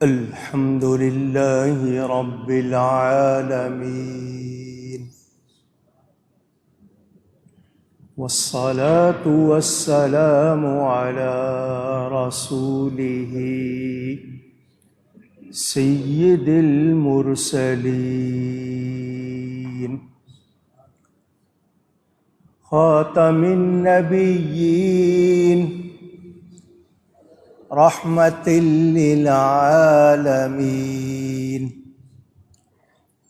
الحمد لله رب العالمين، والصلاة والسلام على رسوله سيد المرسلين خاتم النبيين رحمة للعالمين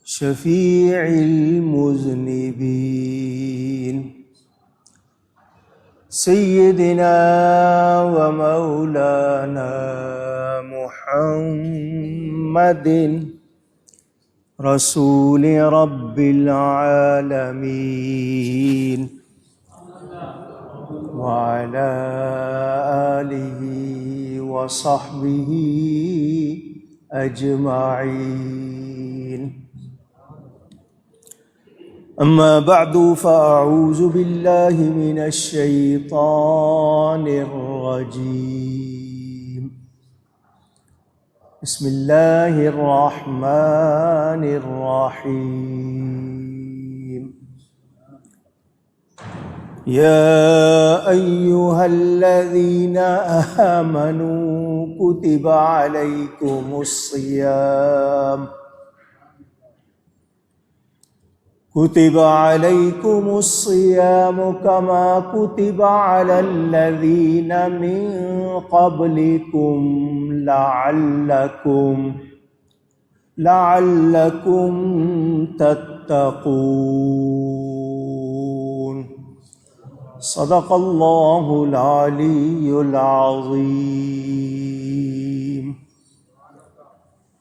شفيع المذنبين سيدنا ومولانا محمد رسول رب العالمين وعلى آله وصحبه أجمعين. أما بعد فأعوذ بالله من الشيطان الرجيم. بسم الله الرحمن الرحيم. يا أيها الذين آمنوا كتب عليكم الصيام كما كتب على الذين من قبلكم لعلكم تتقون. صدق اللہ العلی العظیم.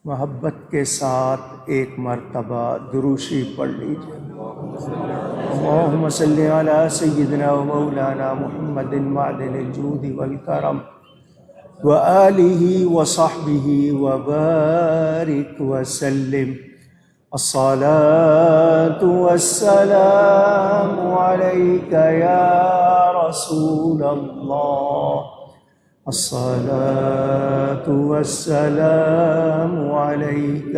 محبت کے ساتھ ایک مرتبہ درود شریف پڑھ لیجیے. اللہم صلی علی سیدنا و مولانا محمد معدن الجود والکرم وآلہ وصحبہ وبارک وسلم. الصلاة والسلام عليك يا رسول الله. الصلاة والسلام عليك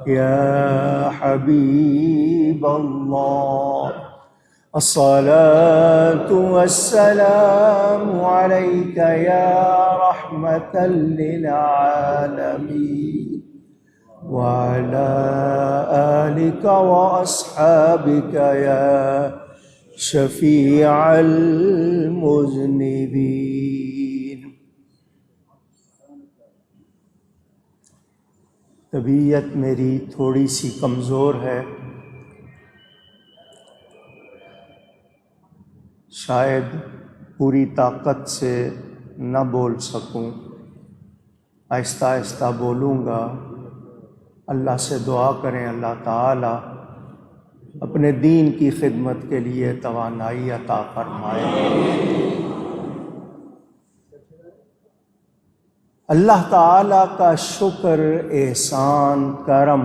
يا حبيب الله. الصلاة والسلام عليك يا رحمة للعالمين وعلى آلك وأصحابك يا شفيع المذنبين. طبیعت میری تھوڑی سی کمزور ہے، شاید پوری طاقت سے نہ بول سکوں، آہستہ آہستہ بولوں گا. اللہ سے دعا کریں اللہ تعالی اپنے دین کی خدمت کے لیے توانائی عطا فرمائے. اللہ تعالی کا شکر، احسان، کرم،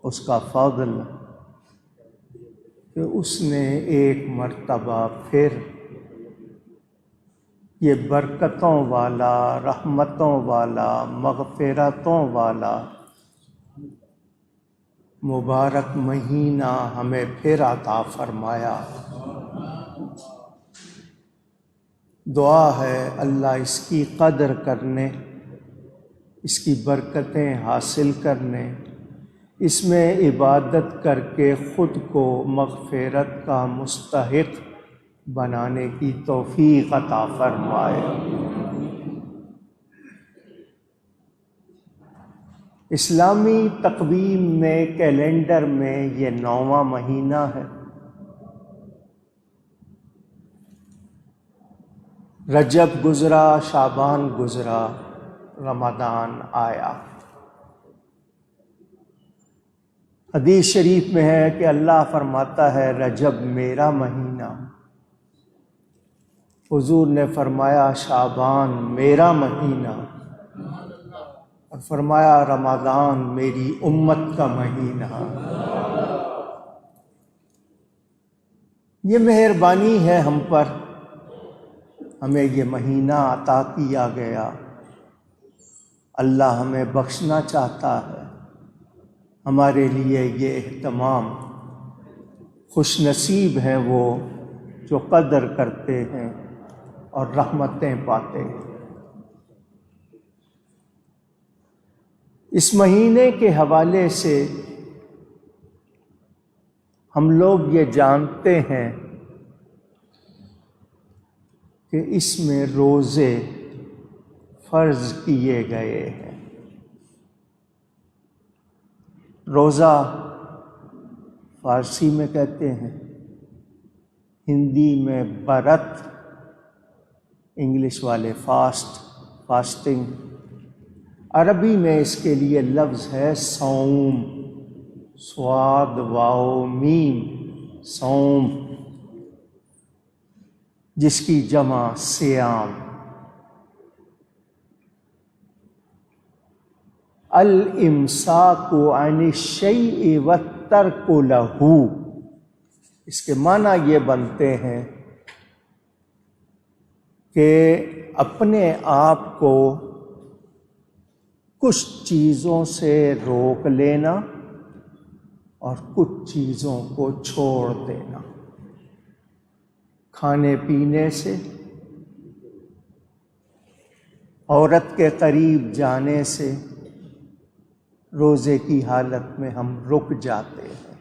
اس کا فضل کہ اس نے ایک مرتبہ پھر یہ برکتوں والا، رحمتوں والا، مغفرتوں والا مبارک مہینہ ہمیں پھر عطا فرمایا. دعا ہے اللہ اس کی قدر کرنے، اس کی برکتیں حاصل کرنے، اس میں عبادت کر کے خود کو مغفرت کا مستحق بنانے کی توفیق عطا فرمائے. اسلامی تقویم میں، کیلنڈر میں یہ 9واں مہینہ ہے. رجب گزرا، شعبان گزرا، رمضان آیا. حدیث شریف میں ہے کہ اللہ فرماتا ہے رجب میرا مہینہ، حضور نے فرمایا شعبان میرا مہینہ، اور فرمایا رمضان میری امت کا مہینہ. یہ مہربانی ہے ہم پر، ہمیں یہ مہینہ عطا کیا گیا. اللہ ہمیں بخشنا چاہتا ہے، ہمارے لیے یہ اہتمام۔ خوش نصیب ہیں وہ جو قدر کرتے ہیں اور رحمتیں پاتے ہیں۔ اس مہینے کے حوالے سے ہم لوگ یہ جانتے ہیں کہ اس میں روزے فرض کیے گئے ہیں۔ روزہ فارسی میں کہتے ہیں، ہندی میں برت، انگلش والے فاسٹنگ، عربی میں اس کے لیے لفظ ہے صوم، صاد واو میم، صوم، جس کی جمع صیام۔ الامساک عن الشیء والترک لہ، اس کے معنی یہ بنتے ہیں کہ اپنے آپ کو کچھ چیزوں سے روک لینا اور کچھ چیزوں کو چھوڑ دینا، کھانے پینے سے، عورت کے قریب جانے سے روزے کی حالت میں ہم رک جاتے ہیں،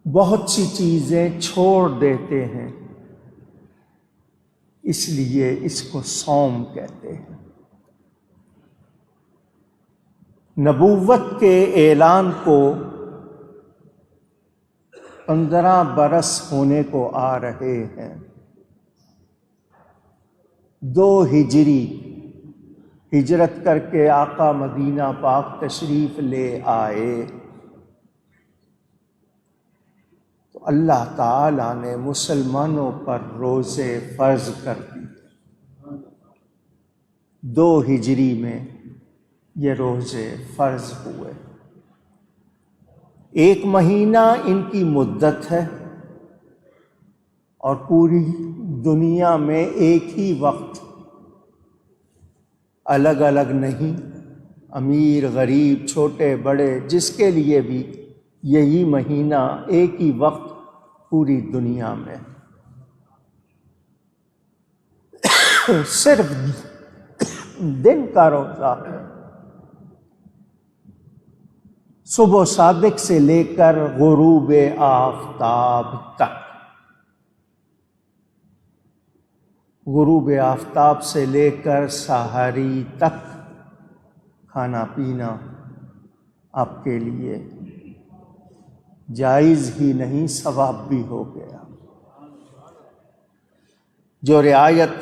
بہت سی چیزیں چھوڑ دیتے ہیں، اس لیے اس کو صوم کہتے ہیں۔ نبوت کے اعلان کو 15 برس ہونے کو آ رہے ہیں۔ 2 ہجری ہجرت کر کے آقا مدینہ پاک تشریف لے آئے تو اللہ تعالیٰ نے مسلمانوں پر روزے فرض کر دیے۔ 2 ہجری میں یہ روزے فرض ہوئے۔ 1 مہینہ ان کی مدت ہے اور پوری دنیا میں ایک ہی وقت، الگ الگ نہیں، امیر غریب چھوٹے بڑے جس کے لیے بھی یہی مہینہ ایک ہی وقت پوری دنیا میں۔ صرف دن کا روزہ ہے، صبح صادق سے لے کر غروب آفتاب تک، غروب آفتاب سے لے کر سحری تک کھانا پینا آپ کے لیے جائز ہی نہیں، ثواب بھی ہو گیا۔ جو رعایت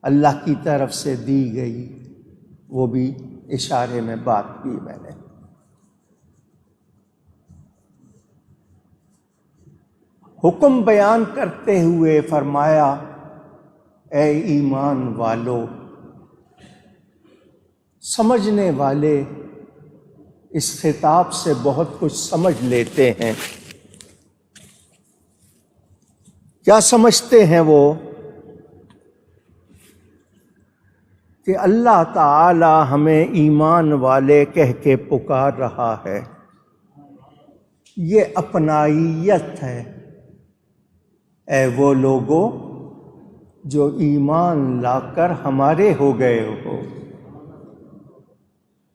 اللہ کی طرف سے دی گئی وہ بھی اشارے میں بات کی میں نے۔ حکم بیان کرتے ہوئے فرمایا، اے ایمان والو، سمجھنے والے اس خطاب سے بہت کچھ سمجھ لیتے ہیں۔ کیا سمجھتے ہیں وہ؟ کہ اللہ تعالی ہمیں ایمان والے کہہ کے پکار رہا ہے، یہ اپنائیت ہے۔ اے وہ لوگو جو ایمان لا کر ہمارے ہو گئے ہو،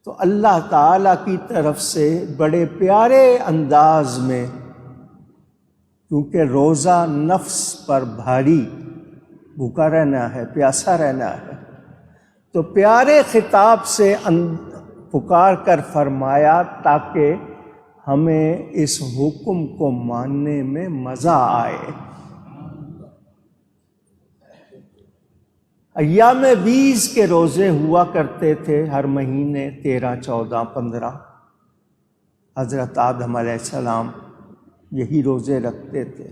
تو اللہ تعالی کی طرف سے بڑے پیارے انداز میں، کیونکہ روزہ نفس پر بھاری، بھوکا رہنا ہے، پیاسا رہنا ہے، تو پیارے خطاب سے پکار کر فرمایا تاکہ ہمیں اس حکم کو ماننے میں مزہ آئے۔ ایام 20 کے روزے ہوا کرتے تھے ہر مہینے، 13، 14، 15۔ حضرت آدم علیہ السلام یہی روزے رکھتے تھے۔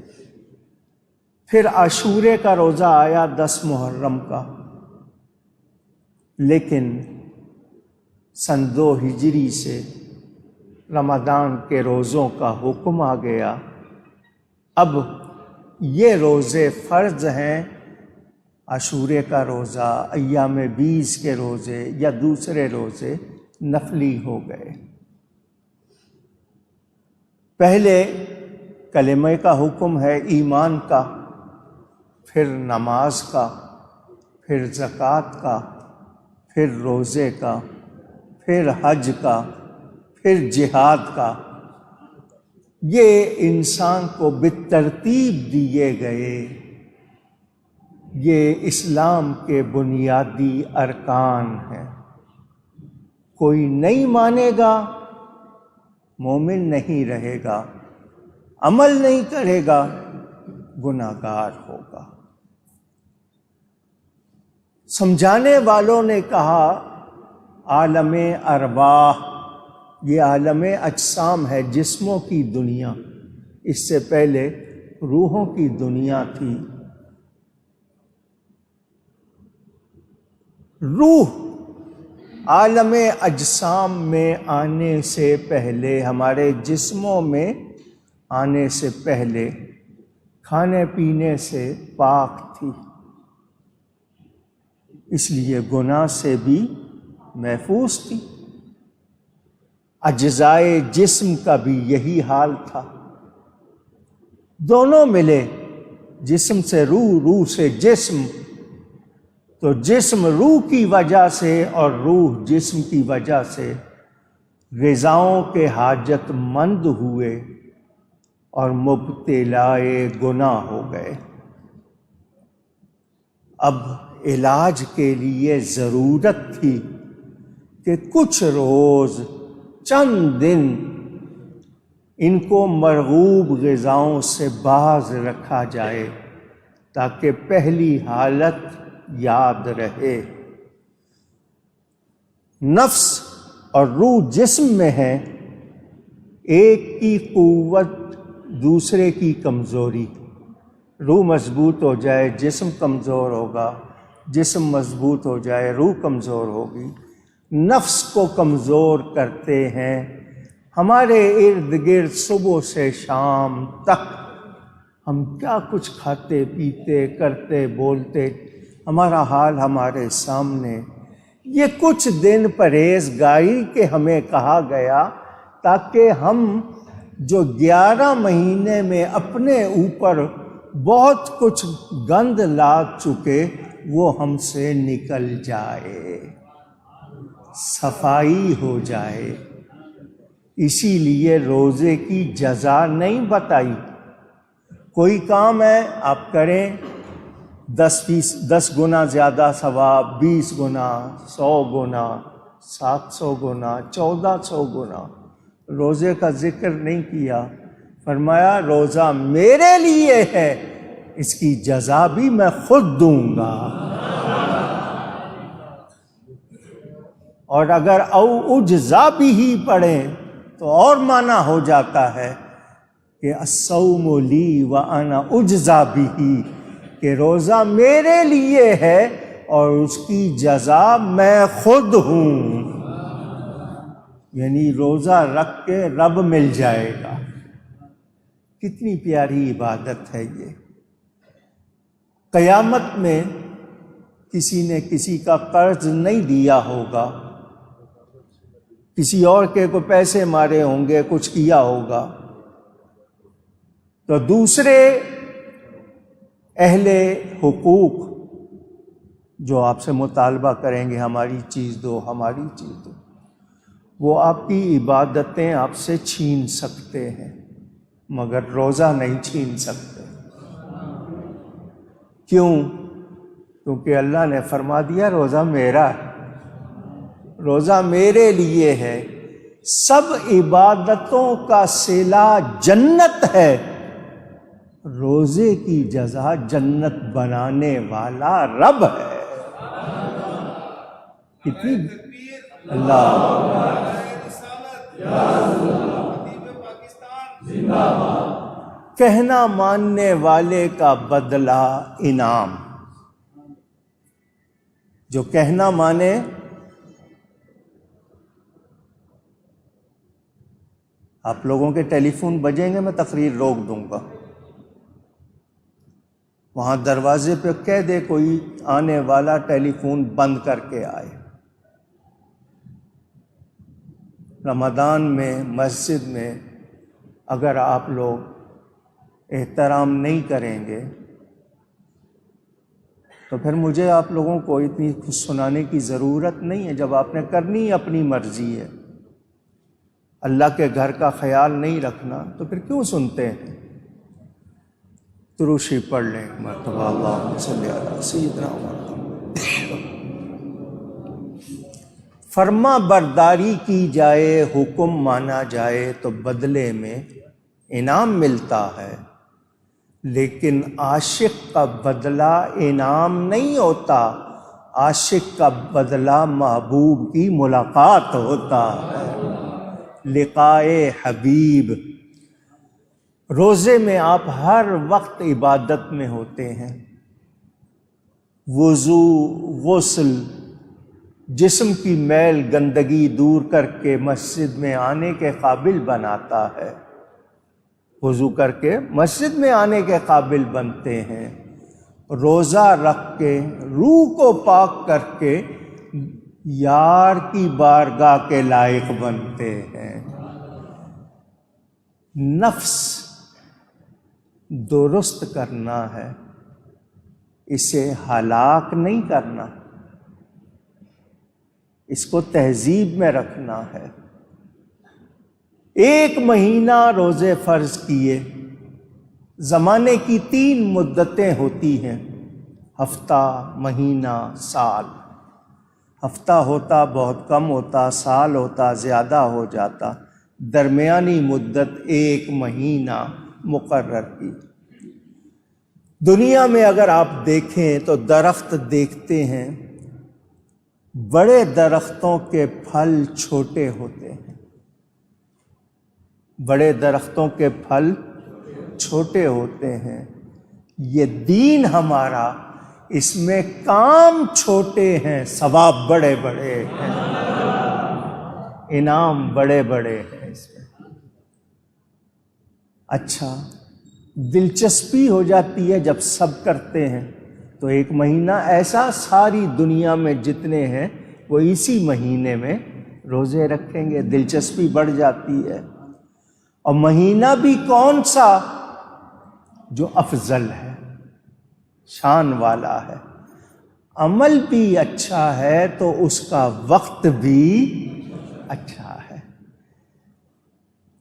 پھر عاشورے کا روزہ آیا 10 محرم کا، لیکن سن 2 ہجری سے رمضان کے روزوں کا حکم آ گیا۔ اب یہ روزے فرض ہیں عاشورے کا روزہ، ایام 20 کے روزے یا دوسرے روزے نفلی ہو گئے۔ پہلے کلمہ کا حکم ہے ایمان کا، پھر نماز کا، پھر زکوٰۃ کا، پھر روزے کا، پھر حج کا، پھر جہاد کا۔ یہ انسان کو بالترتیب دیے گئے، یہ اسلام کے بنیادی ارکان ہیں۔ کوئی نہیں مانے گا مومن نہیں رہے گا، عمل نہیں کرے گا گناہگار ہوگا۔ سمجھانے والوں نے کہا عالم ارواح، یہ عالم اجسام ہے، جسموں کی دنیا، اس سے پہلے روحوں کی دنیا تھی۔ روح عالم اجسام میں آنے سے پہلے، ہمارے جسموں میں آنے سے پہلے کھانے پینے سے پاک تھی، اس لیے گناہ سے بھی محفوظ تھی۔ اجزائے جسم کا بھی یہی حال تھا، دونوں ملے، جسم سے روح، روح سے جسم، تو جسم روح کی وجہ سے اور روح جسم کی وجہ سے غذاؤں کے حاجت مند ہوئے اور مبتلائے گناہ ہو گئے۔ اب علاج کے لیے ضرورت تھی کہ کچھ روز، چند دن ان کو مرغوب غذاؤں سے باز رکھا جائے تاکہ پہلی حالت یاد رہے۔ نفس اور روح جسم میں ہے، ایک کی قوت دوسرے کی کمزوری۔ روح مضبوط ہو جائے جسم کمزور ہوگا، جسم مضبوط ہو جائے روح کمزور ہوگی۔ نفس کو کمزور کرتے ہیں ہمارے ارد گرد صبح سے شام تک ہم کیا کچھ کھاتے پیتے کرتے بولتے، ہمارا حال ہمارے سامنے۔ یہ کچھ دن پرہیزگاری کے ہمیں کہا گیا تاکہ ہم جو 11 مہینے میں اپنے اوپر بہت کچھ گند لاد چکے وہ ہم سے نکل جائے، صفائی ہو جائے۔ اسی لیے روزے کی جزا نہیں بتائی۔ کوئی کام ہے آپ کریں، 10 گنا زیادہ ثواب، 20 گنا، 100 گنا، 700 گنا، 1400 گنا۔ روزے کا ذکر نہیں کیا، فرمایا روزہ میرے لیے ہے، اس کی جزا بھی میں خود دوں گا۔ اور اگر او اجزا بھی ہی پڑھیں تو اور معنی ہو جاتا ہے کہ الصوم لی وانا اجزا بھی، کہ روزہ میرے لیے ہے اور اس کی جزا میں خود ہوں، یعنی روزہ رکھ کے رب مل جائے گا۔ کتنی پیاری عبادت ہے یہ۔ قیامت میں کسی نے کسی کا قرض نہیں دیا ہوگا، کسی اور کے کو پیسے مارے ہوں گے، کچھ کیا ہوگا، تو دوسرے اہل حقوق جو آپ سے مطالبہ کریں گے ہماری چیز دو، ہماری چیز دو، وہ آپ کی عبادتیں آپ سے چھین سکتے ہیں مگر روزہ نہیں چھین سکتے۔ کیوں؟ کیونکہ اللہ نے فرما دیا روزہ میرا ہے، روزہ میرے لیے ہے۔ سب عبادتوں کا صلہ جنت ہے، روزے کی جزا جنت بنانے والا رب ہے۔ کتنی اللہ کہنا ماننے والے کا بدلہ انعام۔ جو کہنا مانے، آپ لوگوں کے ٹیلی فون بجیں گے میں تقریر روک دوں گا۔ وہاں دروازے پہ کہہ دے کوئی آنے والا ٹیلی فون بند کر کے آئے۔ رمضان میں مسجد میں اگر آپ لوگ احترام نہیں کریں گے تو پھر مجھے آپ لوگوں کو اتنی کچھ سنانے کی ضرورت نہیں ہے۔ جب آپ نے کرنی اپنی مرضی ہے، اللہ کے گھر کا خیال نہیں رکھنا تو پھر کیوں سنتے ہیں؟ دروشی پڑھ لیں مرتبہ اللہم صلی علی سیدنا محمد۔ فرما برداری کی جائے، حکم مانا جائے تو بدلے میں انعام ملتا ہے، لیکن عاشق کا بدلہ انعام نہیں ہوتا، عاشق کا بدلہ محبوب کی ملاقات ہوتا ہے، لقائے حبیب۔ روزے میں آپ ہر وقت عبادت میں ہوتے ہیں، وضو، غسل، جسم کی میل گندگی دور کر کے مسجد میں آنے کے قابل بناتا ہے، وضو کر کے مسجد میں آنے کے قابل بنتے ہیں، روزہ رکھ کے روح کو پاک کر کے یار کی بارگاہ کے لائق بنتے ہیں۔ نفس درست کرنا ہے، اسے ہلاک نہیں کرنا، اس کو تہذیب میں رکھنا ہے۔ 1 مہینہ روزے فرض کیے، زمانے کی 3 مدتیں ہوتی ہیں، ہفتہ، مہینہ، سال۔ ہفتہ ہوتا بہت کم ہوتا، سال ہوتا زیادہ ہو جاتا، درمیانی مدت 1 مہینہ مقرر کی۔ دنیا میں اگر آپ دیکھیں تو درخت دیکھتے ہیں، بڑے درختوں کے پھل چھوٹے ہوتے ہیں، بڑے درختوں کے پھل چھوٹے ہوتے ہیں۔ یہ دین ہمارا، اس میں کام چھوٹے ہیں، ثواب بڑے بڑے ہیں، انعام بڑے بڑے ہیں اس میں۔ اچھا، دلچسپی ہو جاتی ہے جب سب کرتے ہیں تو 1 مہینہ ایسا ساری دنیا میں جتنے ہیں وہ اسی مہینے میں روزے رکھیں گے، دلچسپی بڑھ جاتی ہے۔ اور مہینہ بھی کون سا؟ جو افضل ہے، شان والا ہے، عمل بھی اچھا ہے تو اس کا وقت بھی اچھا ہے۔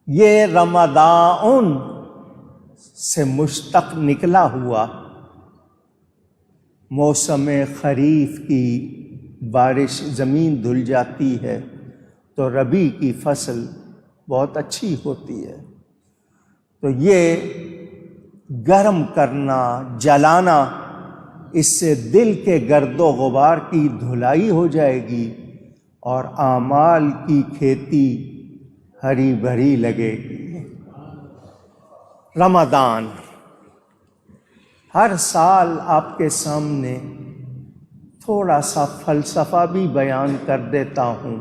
یہ رمضان سے مشتق نکلا ہوا، موسم خریف کی بارش زمین دھل جاتی ہے تو ربیع کی فصل بہت اچھی ہوتی ہے، تو یہ گرم کرنا، جلانا، اس سے دل کے گرد و غبار کی دھلائی ہو جائے گی اور اعمال کی کھیتی ہری بھری لگے گی۔ رمضان ہر سال آپ کے سامنے تھوڑا سا فلسفہ بھی بیان کر دیتا ہوں،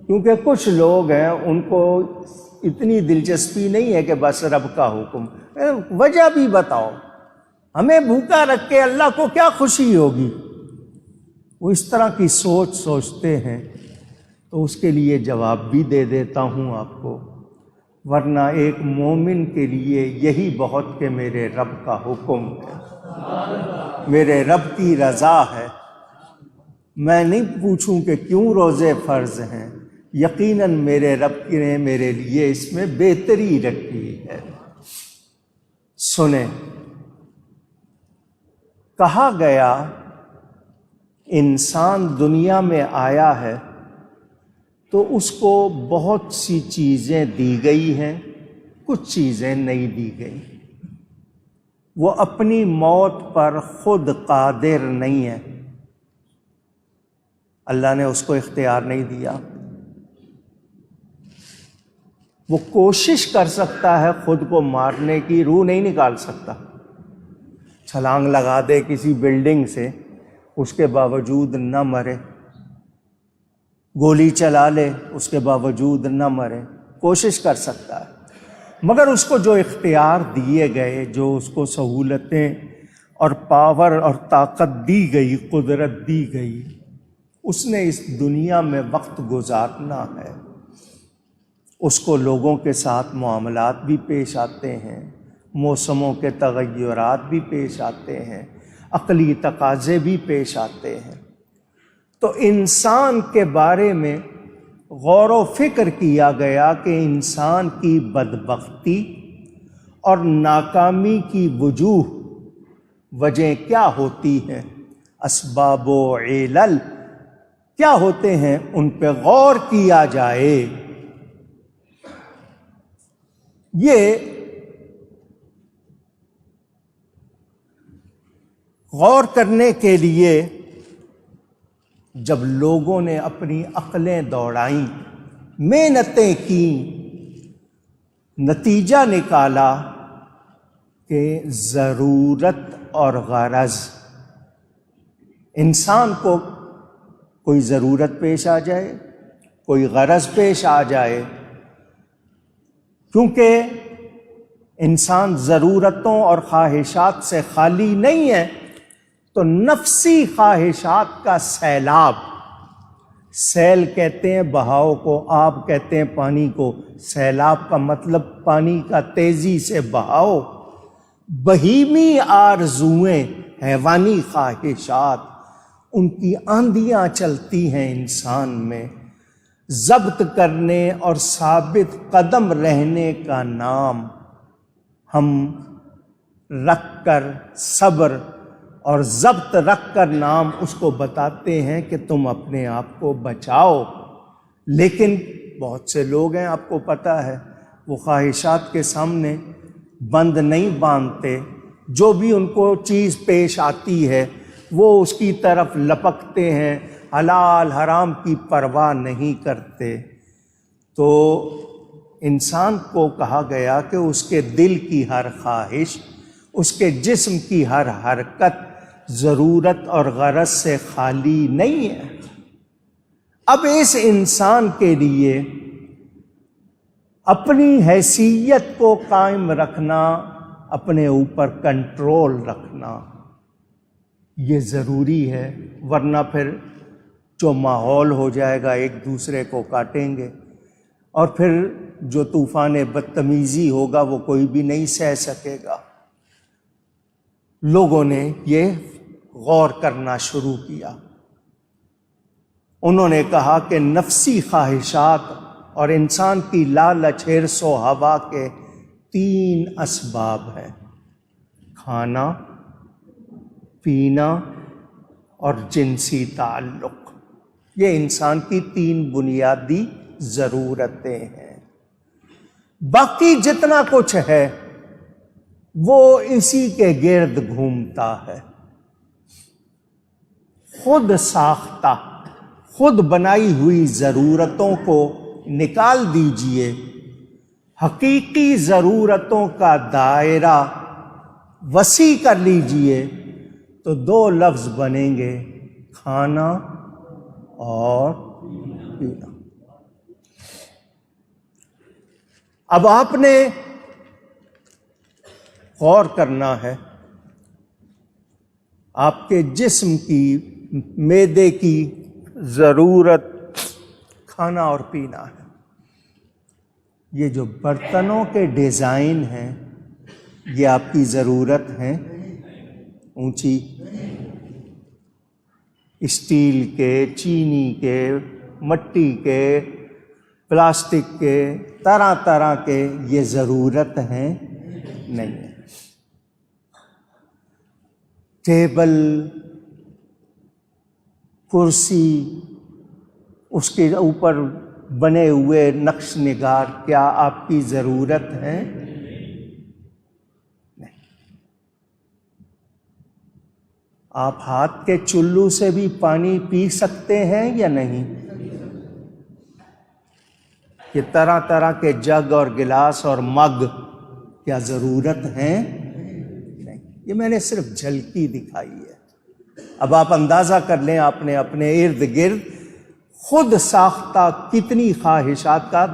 کیونکہ کچھ لوگ ہیں ان کو اتنی دلچسپی نہیں ہے کہ بس رب کا حکم، وجہ بھی بتاؤ، ہمیں بھوکا رکھ کے اللہ کو کیا خوشی ہوگی؟ وہ اس طرح کی سوچ سوچتے ہیں، تو اس کے لیے جواب بھی دے دیتا ہوں آپ کو، ورنہ ایک مومن کے لیے یہی بہت کہ میرے رب کا حکم ہے، میرے رب کی رضا ہے۔ میں نہیں پوچھوں کہ کیوں روزے فرض ہیں، یقیناً میرے رب نے میرے لیے اس میں بہتری رکھی ہے۔ سنیں، کہا گیا انسان دنیا میں آیا ہے تو اس کو بہت سی چیزیں دی گئی ہیں، کچھ چیزیں نہیں دی گئی۔ وہ اپنی موت پر خود قادر نہیں ہے، اللہ نے اس کو اختیار نہیں دیا۔ وہ کوشش کر سکتا ہے خود کو مارنے کی، روح نہیں نکال سکتا، چھلانگ لگا دے کسی بلڈنگ سے، اس کے باوجود نہ مرے، گولی چلا لے اس کے باوجود نہ مرے، کوشش کر سکتا ہے، مگر اس کو جو اختیار دیے گئے، جو اس کو سہولتیں اور پاور اور طاقت دی گئی، قدرت دی گئی، اس نے اس دنیا میں وقت گزارنا ہے، اس کو لوگوں کے ساتھ معاملات بھی پیش آتے ہیں، موسموں کے تغیرات بھی پیش آتے ہیں، عقلی تقاضے بھی پیش آتے ہیں۔ تو انسان کے بارے میں غور و فکر کیا گیا کہ انسان کی بدبختی اور ناکامی کی وجہ کیا ہوتی ہیں، اسباب و علل کیا ہوتے ہیں، ان پہ غور کیا جائے۔ یہ غور کرنے کے لیے جب لوگوں نے اپنی عقلیں دوڑائیں، محنتیں کیں، نتیجہ نکالا کہ ضرورت اور غرض، انسان کو کوئی ضرورت پیش آ جائے، کوئی غرض پیش آ جائے، کیونکہ انسان ضرورتوں اور خواہشات سے خالی نہیں ہے، تو نفسی خواہشات کا سیلاب، سیل کہتے ہیں بہاؤ کو، آب کہتے ہیں پانی کو، سیلاب کا مطلب پانی کا تیزی سے بہاؤ، بہیمی آرزوئیں، حیوانی خواہشات، ان کی آندیاں چلتی ہیں انسان میں۔ ضبط کرنے اور ثابت قدم رہنے کا نام ہم رکھ کر، صبر اور ضبط رکھ کر نام اس کو بتاتے ہیں کہ تم اپنے آپ کو بچاؤ۔ لیکن بہت سے لوگ ہیں، آپ کو پتہ ہے، وہ خواہشات کے سامنے بند نہیں باندھتے، جو بھی ان کو چیز پیش آتی ہے وہ اس کی طرف لپکتے ہیں، حلال حرام کی پرواہ نہیں کرتے۔ تو انسان کو کہا گیا کہ اس کے دل کی ہر خواہش، اس کے جسم کی ہر حرکت ضرورت اور غرض سے خالی نہیں ہے۔ اب اس انسان کے لیے اپنی حیثیت کو قائم رکھنا، اپنے اوپر کنٹرول رکھنا یہ ضروری ہے، ورنہ پھر جو ماحول ہو جائے گا ایک دوسرے کو کاٹیں گے، اور پھر جو طوفان بدتمیزی ہوگا وہ کوئی بھی نہیں سہ سکے گا۔ لوگوں نے یہ غور کرنا شروع کیا، انہوں نے کہا کہ نفسی خواہشات اور انسان کی لالچ، حرص و ہوا کے 3 اسباب ہیں: کھانا، پینا اور جنسی تعلق۔ یہ انسان کی 3 بنیادی ضرورتیں ہیں۔ باقی جتنا کچھ ہے وہ اسی کے گرد گھومتا ہے۔ خود ساختہ، خود بنائی ہوئی ضرورتوں کو نکال دیجئے، حقیقی ضرورتوں کا دائرہ وسیع کر لیجئے، تو 2 لفظ بنیں گے: کھانا اور پینا۔ اب آپ نے غور کرنا ہے، آپ کے جسم کی، معدے کی ضرورت کھانا اور پینا ہے۔ یہ جو برتنوں کے ڈیزائن ہیں یہ آپ کی ضرورت ہیں، اونچی، اسٹیل کے، چینی کے، مٹی کے، پلاسٹک کے، طرح طرح کے، یہ ضرورت ہیں نہیں۔ ٹیبل، کرسی، اس کے اوپر بنے ہوئے نقش نگار کیا آپ کی ضرورت ہے؟ نہیں۔ آپ ہاتھ کے چلو سے بھی پانی پی سکتے ہیں یا نہیں؟ یہ طرح طرح کے جگ اور گلاس اور مگ کیا ضرورت ہیں؟ نہیں۔ یہ میں نے صرف جھلکی دکھائی ہے۔ اب آپ اندازہ کر لیں، آپ نے اپنے ارد گرد خود ساختہ کتنی خواہشات کا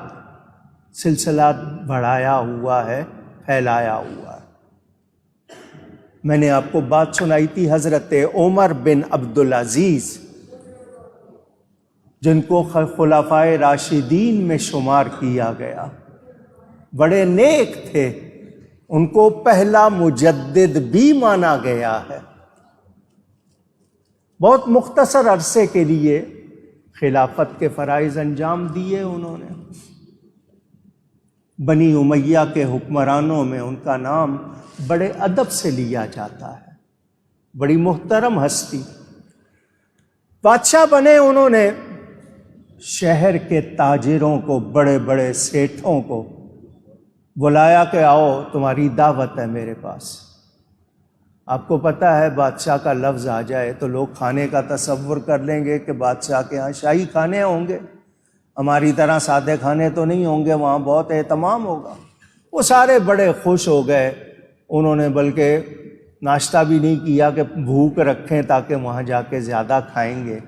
سلسلہ بڑھایا ہوا ہے، پھیلایا ہوا ہے۔ میں نے آپ کو بات سنائی تھی حضرت عمر بن عبدالعزیز، جن کو خلفائے راشدین میں شمار کیا گیا، بڑے نیک تھے، ان کو پہلا مجدد بھی مانا گیا ہے۔ بہت مختصر عرصے کے لیے خلافت کے فرائض انجام دیے انہوں نے۔ بنی امیہ کے حکمرانوں میں ان کا نام بڑے ادب سے لیا جاتا ہے، بڑی محترم ہستی۔ بادشاہ بنے انہوں نے، شہر کے تاجروں کو، بڑے بڑے سیٹھوں کو بلایا کہ آؤ تمہاری دعوت ہے میرے پاس۔ آپ کو پتہ ہے بادشاہ کا لفظ آ جائے تو لوگ کھانے کا تصور کر لیں گے کہ بادشاہ کے ہاں شاہی کھانے ہوں گے، ہماری طرح سادے کھانے تو نہیں ہوں گے، وہاں بہت اہتمام ہوگا۔ وہ سارے بڑے خوش ہو گئے، انہوں نے بلکہ ناشتہ بھی نہیں کیا کہ بھوک رکھیں تاکہ وہاں جا کے زیادہ کھائیں گے۔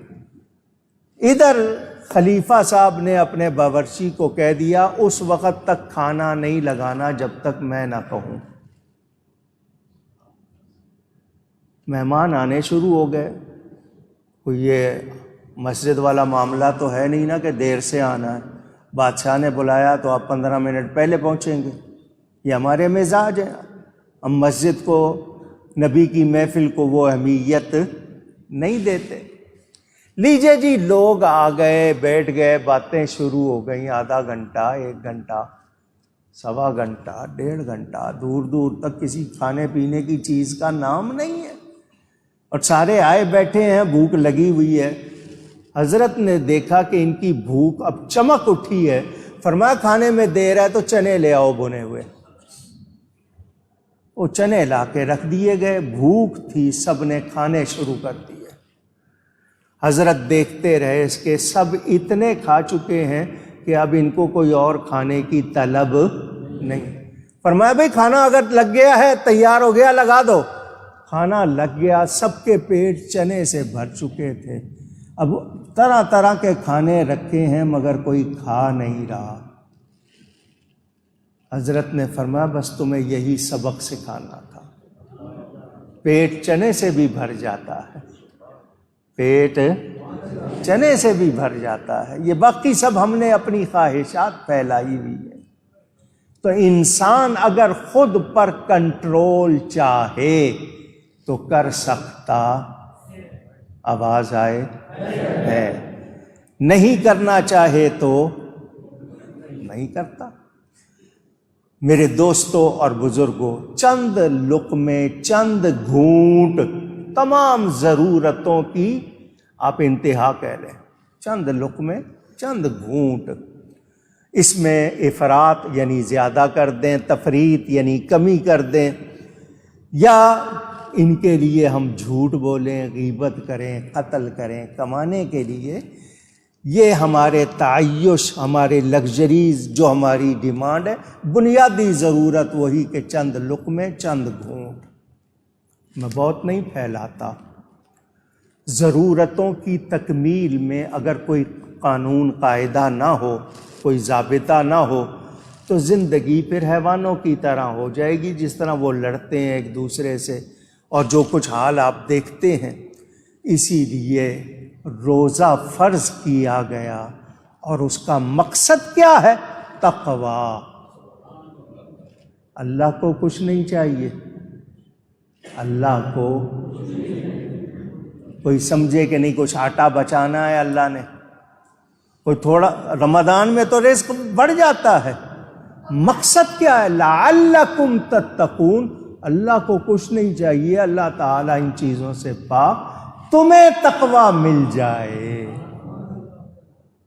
ادھر خلیفہ صاحب نے اپنے باورچی کو کہہ دیا اس وقت تک کھانا نہیں لگانا جب تک میں نہ کہوں۔ مہمان آنے شروع ہو گئے، کوئی یہ مسجد والا معاملہ تو ہے نہیں نا کہ دیر سے آنا ہے، بادشاہ نے بلایا تو آپ 15 منٹ پہلے پہنچیں گے، یہ ہمارے مزاج ہے، ہم مسجد کو، نبی کی محفل کو وہ اہمیت نہیں دیتے۔ لیجئے جی، لوگ آ گئے، بیٹھ گئے، باتیں شروع ہو گئیں، آدھا گھنٹہ، 1 گھنٹہ، سوا گھنٹہ، 1.5 گھنٹہ، دور دور تک کسی کھانے پینے کی چیز کا نام نہیں ہے، اور سارے آئے بیٹھے ہیں، بھوک لگی ہوئی ہے۔ حضرت نے دیکھا کہ ان کی بھوک اب چمک اٹھی ہے، فرمایا کھانے میں دیر ہے تو چنے لے آؤ بنے ہوئے۔ وہ چنے لا کے رکھ دیے گئے، بھوک تھی، سب نے کھانے شروع کر دیے۔ حضرت دیکھتے رہے، اس کے سب اتنے کھا چکے ہیں کہ اب ان کو کوئی اور کھانے کی طلب نہیں۔ فرمایا بھئی کھانا اگر لگ گیا ہے، تیار ہو گیا، لگا دو۔ کھانا لگ گیا، سب کے پیٹ چنے سے بھر چکے تھے، اب طرح طرح کے کھانے رکھے ہیں مگر کوئی کھا نہیں رہا۔ حضرت نے فرمایا بس تمہیں یہی سبق سکھانا تھا، پیٹ چنے سے بھی بھر جاتا ہے، پیٹ چنے سے بھی بھر جاتا ہے، یہ باقی سب ہم نے اپنی خواہشات پھیلائی ہوئی ہے۔ تو انسان اگر خود پر کنٹرول چاہے تو کر سکتا، آواز آئے ہے، نہیں کرنا چاہے تو نہیں کرتا۔ میرے دوستوں اور بزرگوں، چند لقمے، چند گھونٹ، تمام ضرورتوں کی آپ انتہا کہہ لیں، چند لقمے، چند گھونٹ، اس میں افراط یعنی زیادہ کر دیں، تفریط یعنی کمی کر دیں، یا ان کے لیے ہم جھوٹ بولیں، غیبت کریں، قتل کریں کمانے کے لیے، یہ ہمارے تعیش، ہمارے لگژریز، جو ہماری ڈیمانڈ ہے، بنیادی ضرورت وہی کہ چند لقمے، چند گھونٹ۔ میں بہت نہیں پھیلاتا۔ ضرورتوں کی تکمیل میں اگر کوئی قانون قاعدہ نہ ہو، کوئی ضابطہ نہ ہو تو زندگی پھر حیوانوں کی طرح ہو جائے گی، جس طرح وہ لڑتے ہیں ایک دوسرے سے، اور جو کچھ حال آپ دیکھتے ہیں۔ اسی لیے روزہ فرض کیا گیا، اور اس کا مقصد کیا ہے؟ تقویٰ۔ اللہ کو کچھ نہیں چاہیے، اللہ کو کوئی سمجھے کہ نہیں کچھ آٹا بچانا ہے اللہ نے، کوئی تھوڑا، رمضان میں تو رزق بڑھ جاتا ہے، مقصد کیا ہے؟ لعلکم تتقون۔ اللہ کو کچھ نہیں چاہیے، اللہ تعالیٰ ان چیزوں سے پاک، تمہیں تقویٰ مل جائے۔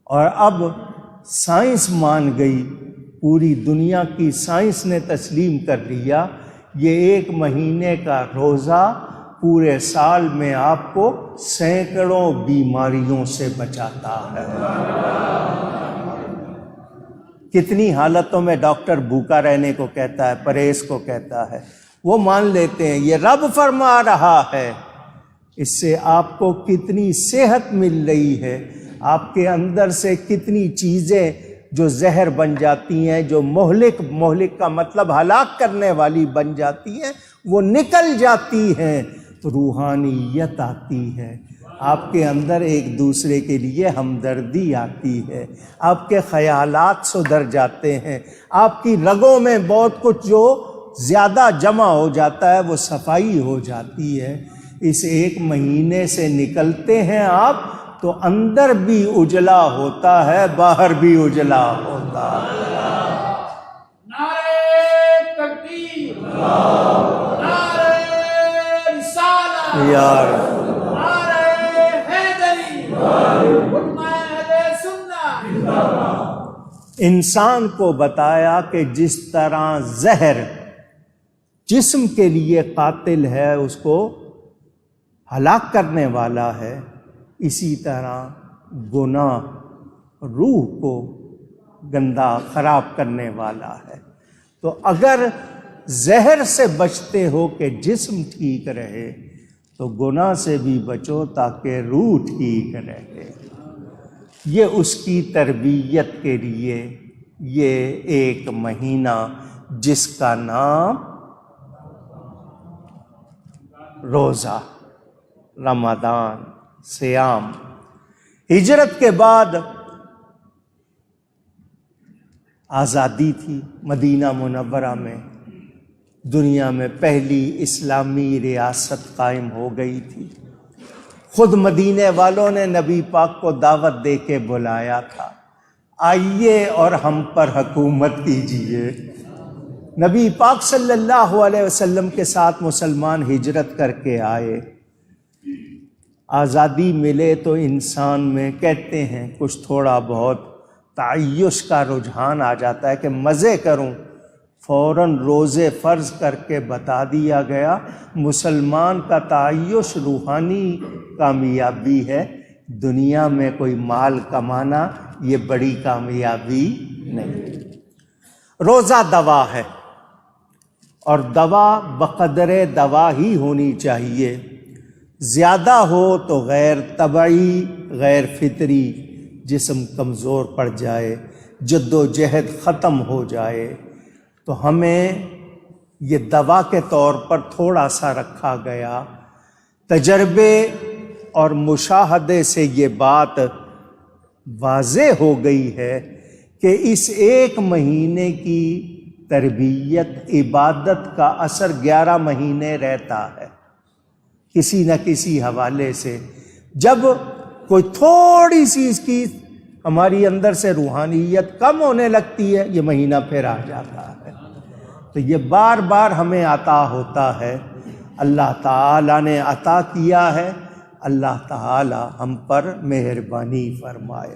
اور اب سائنس مان گئی، پوری دنیا کی سائنس نے تسلیم کر لیا، یہ 1 مہینے کا روزہ پورے سال میں آپ کو سینکڑوں بیماریوں سے بچاتا ہے۔ کتنی حالتوں میں ڈاکٹر بھوکا رہنے کو کہتا ہے، پرہیز کو کہتا ہے، وہ مان لیتے ہیں، یہ رب فرما رہا ہے۔ اس سے آپ کو کتنی صحت مل رہی ہے، آپ کے اندر سے کتنی چیزیں جو زہر بن جاتی ہیں، جو مہلک کا مطلب ہلاک کرنے والی بن جاتی ہیں، وہ نکل جاتی ہیں تو روحانیت آتی ہے، آپ کے اندر ایک دوسرے کے لیے ہمدردی آتی ہے، آپ کے خیالات سدھر جاتے ہیں، آپ کی رگوں میں بہت کچھ جو زیادہ جمع ہو جاتا ہے وہ صفائی ہو جاتی ہے۔ اس ایک مہینے سے نکلتے ہیں آپ تو اندر بھی اجلا ہوتا ہے، باہر بھی اجلا ہوتا ہے۔ نعرہ تکبیر، نعرہ رسالہ، یار نعرہ حیدری، علماء اہل سنت۔ انسان کو بتایا کہ جس طرح زہر جسم کے لیے قاتل ہے، اس کو ہلاک کرنے والا ہے، اسی طرح گناہ روح کو گندا خراب کرنے والا ہے۔ تو اگر زہر سے بچتے ہو کہ جسم ٹھیک رہے تو گناہ سے بھی بچو تاکہ روح ٹھیک رہے۔ یہ اس کی تربیت کے لیے یہ ایک مہینہ جس کا نام روزہ، رمضان، صیام۔ ہجرت کے بعد آزادی تھی مدینہ منورہ میں، دنیا میں پہلی اسلامی ریاست قائم ہو گئی تھی۔ خود مدینے والوں نے نبی پاک کو دعوت دے کے بلایا تھا، آئیے اور ہم پر حکومت کیجیے۔ نبی پاک صلی اللہ علیہ وسلم کے ساتھ مسلمان ہجرت کر کے آئے۔ آزادی ملے تو انسان میں کہتے ہیں کچھ تھوڑا بہت تعیش کا رجحان آ جاتا ہے کہ مزے کروں، فوراً روزے فرض کر کے بتا دیا گیا مسلمان کا تعیش روحانی کامیابی ہے، دنیا میں کوئی مال کمانا یہ بڑی کامیابی نہیں۔ روزہ دوا ہے، اور دوا بقدر دوا ہی ہونی چاہیے، زیادہ ہو تو غیر طبعی غیر فطری جسم کمزور پڑ جائے، جد و جہد ختم ہو جائے، تو ہمیں یہ دوا کے طور پر تھوڑا سا رکھا گیا۔ تجربے اور مشاہدے سے یہ بات واضح ہو گئی ہے کہ اس ایک مہینے کی تربیت عبادت کا اثر 11 مہینے رہتا ہے کسی نہ کسی حوالے سے۔ جب کوئی تھوڑی سی اس کی ہماری اندر سے روحانیت کم ہونے لگتی ہے، یہ مہینہ پھر آ جاتا ہے۔ تو یہ بار بار ہمیں عطا ہوتا ہے، اللہ تعالیٰ نے عطا کیا ہے، اللہ تعالیٰ ہم پر مہربانی فرمائے۔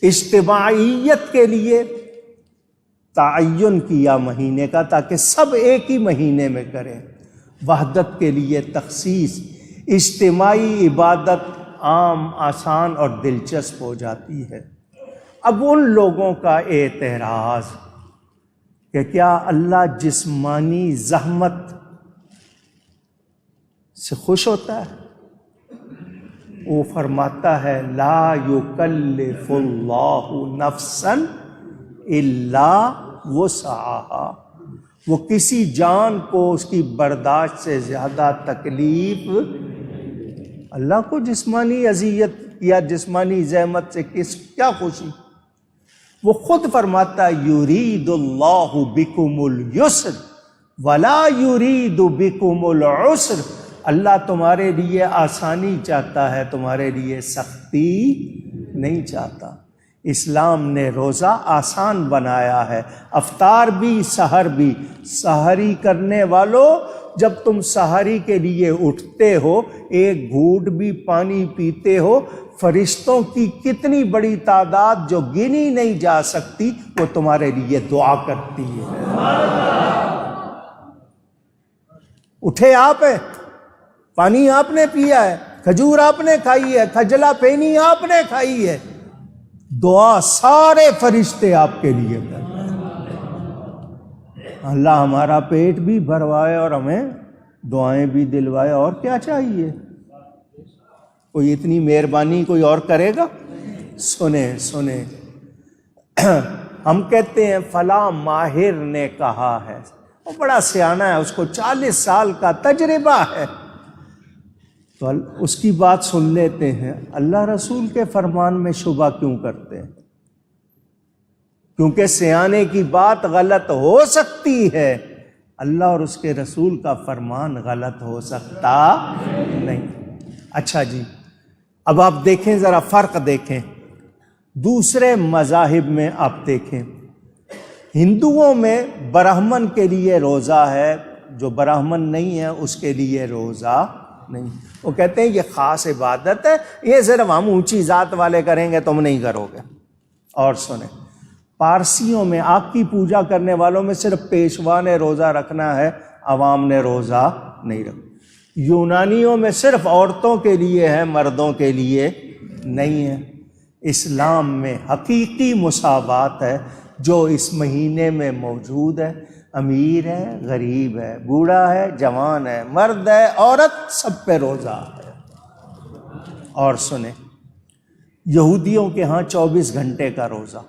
اجتماعیت کے لیے تعین کیا مہینے کا تاکہ سب ایک ہی مہینے میں کریں، وحدت کے لیے تخصیص، اجتماعی عبادت عام، آسان اور دلچسپ ہو جاتی ہے۔ اب ان لوگوں کا اعتراض کہ کیا اللہ جسمانی زحمت سے خوش ہوتا ہے؟ وہ فرماتا ہے لا یکلف اللہ نفسا الا وسعها، وہ کسی جان کو اس کی برداشت سے زیادہ تکلیف، اللہ کو جسمانی اذیت یا جسمانی زحمت سے کیا خوشی؟ وہ خود فرماتا یرید اللہ بکم اليسر ولا یرید بکم العسر، اللہ تمہارے لیے آسانی چاہتا ہے، تمہارے لیے سختی نہیں چاہتا۔ اسلام نے روزہ آسان بنایا ہے، افطار بھی سحر بھی۔ سحری کرنے والوں، جب تم سحری کے لیے اٹھتے ہو، ایک گھونٹ بھی پانی پیتے ہو، فرشتوں کی کتنی بڑی تعداد جو گنی نہیں جا سکتی وہ تمہارے لیے دعا کرتی ہے۔ اٹھے آپ ہیں، پانی آپ نے پیا ہے، کھجور آپ نے کھائی ہے، کھجلا پینی آپ نے کھائی ہے، دعا سارے فرشتے آپ کے لیے کر رہے ہیں۔ اللہ ہمارا پیٹ بھی بھروائے اور ہمیں دعائیں بھی دلوائے، اور کیا چاہیے؟ کوئی اتنی مہربانی کوئی اور کرے گا؟ سنیں ہم کہتے ہیں فلاں ماہر نے کہا ہے، وہ بڑا سیانا ہے، اس کو 40 سال کا تجربہ ہے، تو اس کی بات سن لیتے ہیں۔ اللہ رسول کے فرمان میں شبہ کیوں کرتے ہیں؟ کیونکہ سیانے کی بات غلط ہو سکتی ہے، اللہ اور اس کے رسول کا فرمان غلط ہو سکتا نہیں۔ اچھا جی، اب آپ دیکھیں، ذرا فرق دیکھیں دوسرے مذاہب میں۔ آپ دیکھیں، ہندوؤں میں برہمن کے لیے روزہ ہے، جو برہمن نہیں ہے اس کے لیے روزہ نہیں۔ وہ کہتے ہیں یہ خاص عبادت ہے، یہ صرف ہم اونچی ذات والے کریں گے، تم نہیں کرو گے۔ اور سنیں، پارسیوں میں آگ کی پوجا کرنے والوں میں صرف پیشوا نے روزہ رکھنا ہے، عوام نے روزہ نہیں رکھنا۔ یونانیوں میں صرف عورتوں کے لیے ہے، مردوں کے لیے نہیں ہے۔ اسلام میں حقیقی مساوات ہے، جو اس مہینے میں موجود ہے۔ امیر ہے، غریب ہے، بوڑھا ہے، جوان ہے، مرد ہے، عورت، سب پہ روزہ ہے۔ اور سنیں، یہودیوں کے ہاں 24 گھنٹے کا روزہ،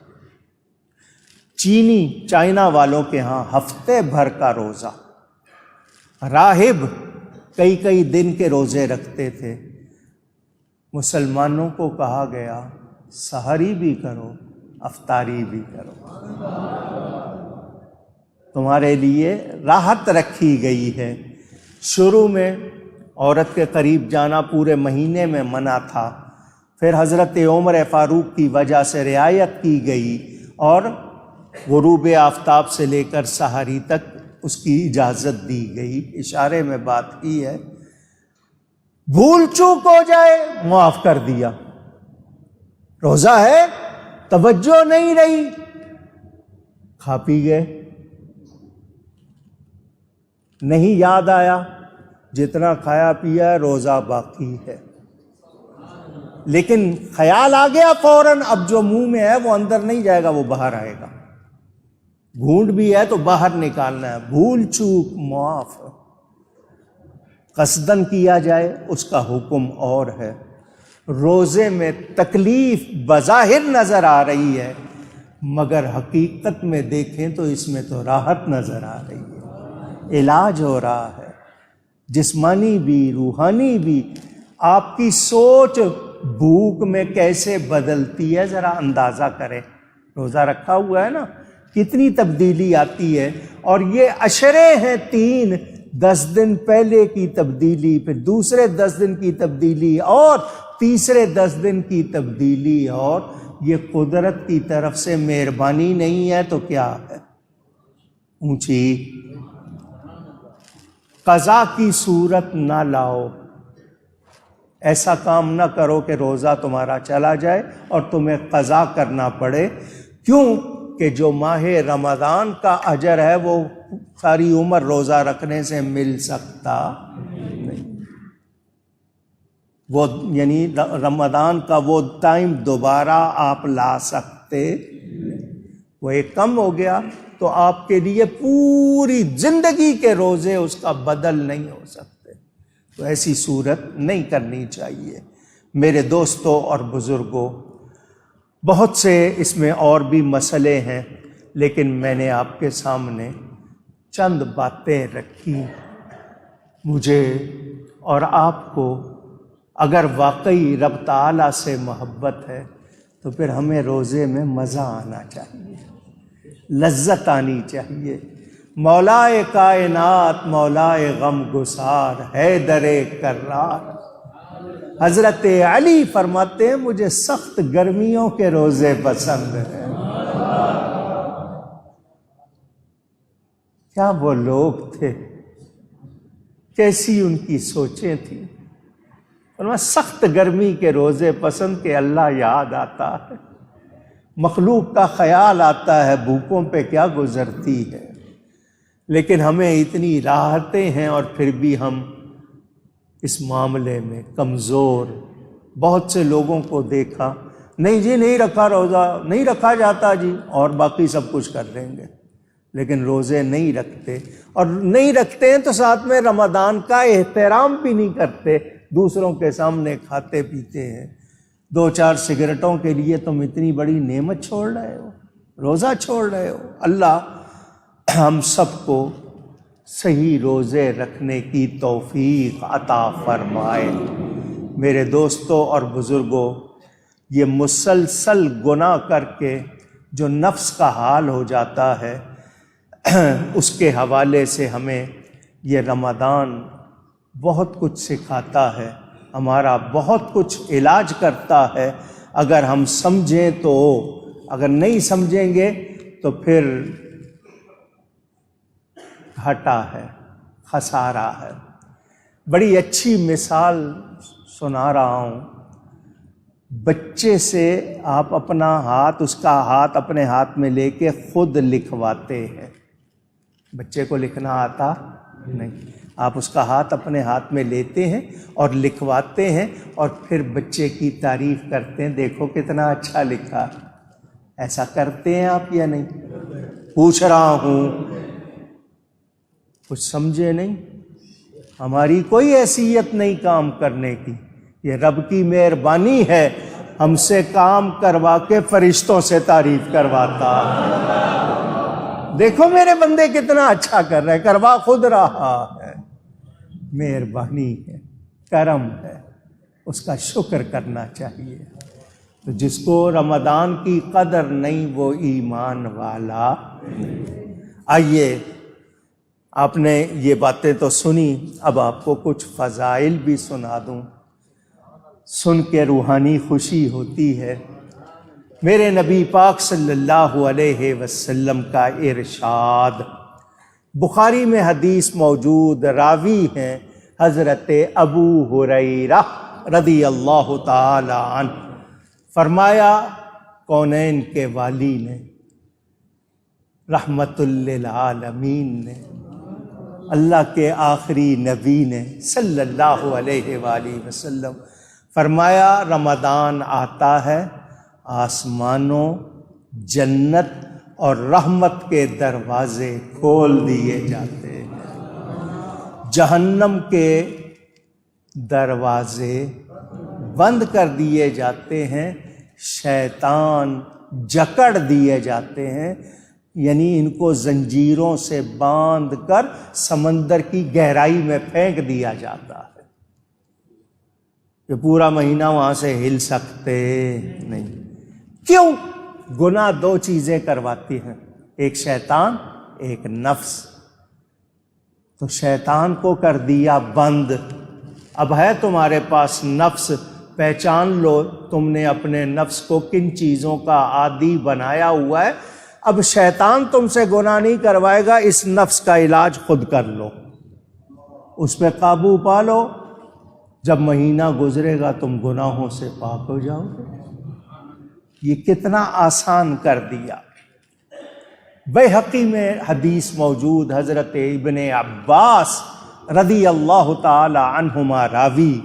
چائنا والوں کے ہاں ہفتے بھر کا روزہ، راہب کئی دن کے روزے رکھتے تھے۔ مسلمانوں کو کہا گیا سحری بھی کرو، افطاری بھی کرو، تمہارے لیے راحت رکھی گئی ہے۔ شروع میں عورت کے قریب جانا پورے مہینے میں منع تھا، پھر حضرت عمر فاروق کی وجہ سے رعایت کی گئی، اور غروب آفتاب سے لے کر سحری تک اس کی اجازت دی گئی۔ اشارے میں بات کی ہے، بھول چوک ہو جائے معاف کر دیا، روزہ ہے توجہ نہیں رہی، کھا پی گئے، نہیں یاد آیا، جتنا کھایا پیا روزہ باقی ہے۔ لیکن خیال آ گیا فوراً، اب جو منہ میں ہے وہ اندر نہیں جائے گا، وہ باہر آئے گا۔ گھونٹ بھی ہے تو باہر نکالنا ہے، بھول چوک معاف۔ قصدن کیا جائے اس کا حکم اور ہے۔ روزے میں تکلیف بظاہر نظر آ رہی ہے، مگر حقیقت میں دیکھیں تو اس میں تو راحت نظر آ رہی ہے، علاج ہو رہا ہے، جسمانی بھی روحانی بھی۔ آپ کی سوچ بھوک میں کیسے بدلتی ہے ذرا اندازہ کریں۔ روزہ رکھا ہوا ہے نا، کتنی تبدیلی آتی ہے، اور یہ عشرے ہیں 3، 10 دن پہلے کی تبدیلی، پھر دوسرے 10 دن کی تبدیلی، اور تیسرے 10 دن کی تبدیلی، اور یہ قدرت کی طرف سے مہربانی نہیں ہے تو کیا ہے؟ اونچی قضا کی صورت نہ لاؤ، ایسا کام نہ کرو کہ روزہ تمہارا چلا جائے اور تمہیں قضا کرنا پڑے۔ کیوں کہ جو ماہ رمضان کا اجر ہے وہ ساری عمر روزہ رکھنے سے مل سکتا نہیں، وہ یعنی رمضان کا وہ ٹائم دوبارہ آپ لا سکتے، وہ ایک کم ہو گیا تو آپ کے لیے پوری زندگی کے روزے اس کا بدل نہیں ہو سکتے، تو ایسی صورت نہیں کرنی چاہیے۔ میرے دوستوں اور بزرگوں، بہت سے اس میں اور بھی مسئلے ہیں، لیکن میں نے آپ کے سامنے چند باتیں رکھی۔ مجھے اور آپ کو اگر واقعی رب تعالیٰ سے محبت ہے تو پھر ہمیں روزے میں مزہ آنا چاہیے، لذت آنی چاہیے۔ مولائے کائنات مولائے غم گسار حیدر کرار، حضرت علی فرماتے ہیں مجھے سخت گرمیوں کے روزے پسند ہیں۔ کیا وہ لوگ تھے، کیسی ان کی سوچیں تھیں۔ فرمایا سخت گرمی کے روزے پسند کہ اللہ یاد آتا ہے، مخلوق کا خیال آتا ہے، بھوکوں پہ کیا گزرتی ہے۔ لیکن ہمیں اتنی راحتیں ہیں اور پھر بھی ہم اس معاملے میں کمزور۔ بہت سے لوگوں کو دیکھا، نہیں جی نہیں رکھا روزہ، نہیں رکھا جاتا جی، اور باقی سب کچھ کر لیں گے، لیکن روزے نہیں رکھتے، اور نہیں رکھتے ہیں تو ساتھ میں رمضان کا احترام بھی نہیں کرتے، دوسروں کے سامنے کھاتے پیتے ہیں۔ 2-4 سگریٹوں کے لیے تم اتنی بڑی نعمت چھوڑ رہے ہو، روزہ چھوڑ رہے ہو۔ اللہ ہم سب کو صحیح روزے رکھنے کی توفیق عطا فرمائے۔ میرے دوستوں اور بزرگوں، یہ مسلسل گناہ کر کے جو نفس کا حال ہو جاتا ہے، اس کے حوالے سے ہمیں یہ رمضان بہت کچھ سکھاتا ہے، ہمارا بہت کچھ علاج کرتا ہے اگر ہم سمجھیں تو۔ اگر نہیں سمجھیں گے تو پھر گھاٹا ہے، خسارہ ہے۔ بڑی اچھی مثال سنا رہا ہوں۔ بچے سے آپ اپنا ہاتھ، اس کا ہاتھ اپنے ہاتھ میں لے کے خود لکھواتے ہیں۔ بچے کو لکھنا آتا نہیں، آپ اس کا ہاتھ اپنے ہاتھ میں لیتے ہیں اور لکھواتے ہیں، اور پھر بچے کی تعریف کرتے ہیں، دیکھو کتنا اچھا لکھا۔ ایسا کرتے ہیں آپ یا نہیں؟ پوچھ رہا ہوں، کچھ سمجھے نہیں؟ ہماری کوئی حیثیت نہیں کام کرنے کی، یہ رب کی مہربانی ہے، ہم سے کام کروا کے فرشتوں سے تعریف کرواتا ہے۔ دیکھو میرے بندے کتنا اچھا کر رہے، کروا خود رہا ہے۔ مہربانی ہے، کرم ہے، اس کا شکر کرنا چاہیے۔ تو جس کو رمضان کی قدر نہیں وہ ایمان والا نہیں۔ آئیے، آپ نے یہ باتیں تو سنی، اب آپ کو کچھ فضائل بھی سنا دوں، سن کے روحانی خوشی ہوتی ہے۔ میرے نبی پاک صلی اللہ علیہ وسلم کا ارشاد، بخاری میں حدیث موجود، راوی ہیں حضرت ابو ہریرہ رضی اللہ تعالی عنہ، فرمایا کونین کے والی نے، رحمت للعالمین نے، اللہ کے آخری نبی نے صلی اللہ علیہ وآلہ وسلم فرمایا، رمضان آتا ہے، آسمانوں، جنت اور رحمت کے دروازے کھول دیے جاتے ہیں، جہنم کے دروازے بند کر دیے جاتے ہیں، شیطان جکڑ دیے جاتے ہیں، یعنی ان کو زنجیروں سے باندھ کر سمندر کی گہرائی میں پھینک دیا جاتا ہے کہ پورا مہینہ وہاں سے ہل سکتے نہیں۔ کیوں؟ گناہ دو چیزیں کرواتی ہیں، ایک شیطان، ایک نفس۔ تو شیطان کو کر دیا بند، اب ہے تمہارے پاس نفس، پہچان لو تم نے اپنے نفس کو کن چیزوں کا عادی بنایا ہوا ہے، اب شیطان تم سے گناہ نہیں کروائے گا، اس نفس کا علاج خود کر لو، اس پہ قابو پا لو، جب مہینہ گزرے گا تم گناہوں سے پاک ہو جاؤ گے۔ یہ کتنا آسان کر دیا۔ بیہقی میں حدیث موجود، حضرت ابن عباس رضی اللہ تعالی عنہما راوی،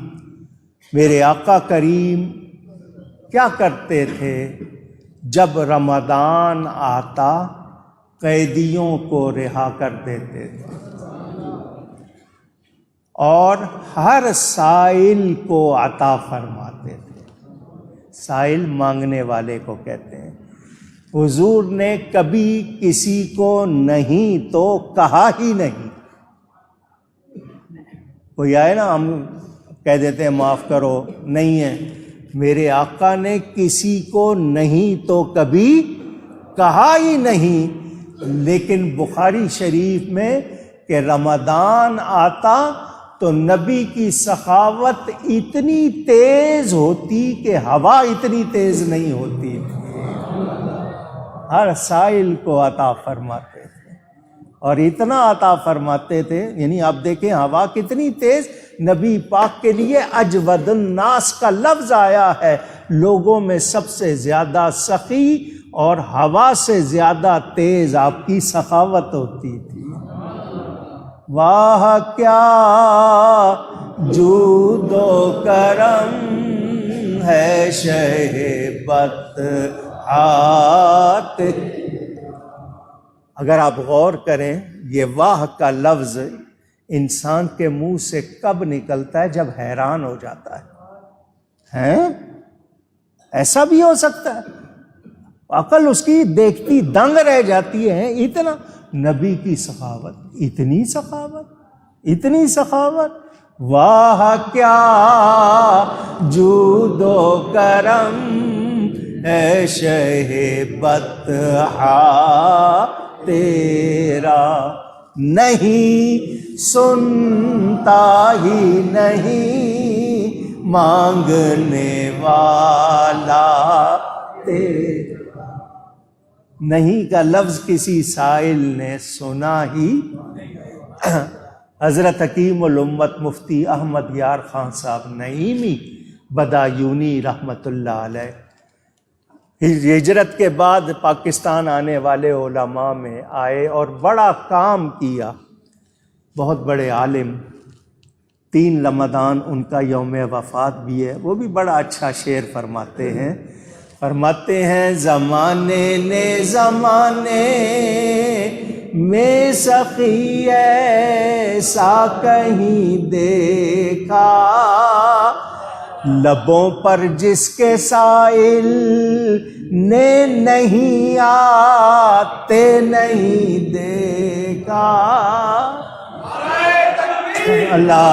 میرے آقا کریم کیا کرتے تھے؟ جب رمضان آتا قیدیوں کو رہا کر دیتے تھے اور ہر سائل کو عطا فرماتے تھے۔ سائل مانگنے والے کو کہتے ہیں۔ حضور نے کبھی کسی کو نہیں تو کہا ہی نہیں۔ کوئی آئے نا، ہم کہہ دیتے ہیں معاف کرو، نہیں ہے، میرے آقا نے کسی کو نہیں تو کبھی کہا ہی نہیں۔ لیکن بخاری شریف میں کہ رمضان آتا تو نبی کی سخاوت اتنی تیز ہوتی کہ ہوا اتنی تیز نہیں ہوتی، ہر سائل کو عطا فرماتے تھے، اور اتنا عطا فرماتے تھے، یعنی آپ دیکھیں ہوا کتنی تیز۔ نبی پاک کے لیے اجود الناس کا لفظ آیا ہے، لوگوں میں سب سے زیادہ سخی اور ہوا سے زیادہ تیز آپ کی سخاوت ہوتی تھی۔ واہ کیا جود و کرم ہے شہبت ہاتھ۔ اگر آپ غور کریں، یہ واہ کا لفظ انسان کے منہ سے کب نکلتا ہے؟ جب حیران ہو جاتا ہے۔ ایسا بھی ہو سکتا ہے؟ عقل اس کی دیکھتی دنگ رہ جاتی ہے، اتنا نبی کی سخاوت، اتنی سخاوت، اتنی سخاوت، واہ کیا جود و کرم ہے شہ بطحا تیرا، نہیں سنتا ہی نہیں مانگنے والا تیرا۔ نہیں کا لفظ کسی سائل نے سنا ہی۔ حضرت حکیم الامت مفتی احمد یار خان صاحب نعیمی بدایونی رحمۃ اللہ علیہ ہجرت کے بعد پاکستان آنے والے علماء میں آئے اور بڑا کام کیا، بہت بڑے عالم۔ 3 رمضان ان کا یوم وفات بھی ہے، وہ بھی بڑا اچھا شعر فرماتے ہیں، زمانے نے زمانے میں سخی ایسا کہیں دیکھا، لبوں پر جس کے سائل نے نہیں آتے نہیں دیکھا۔ اللہ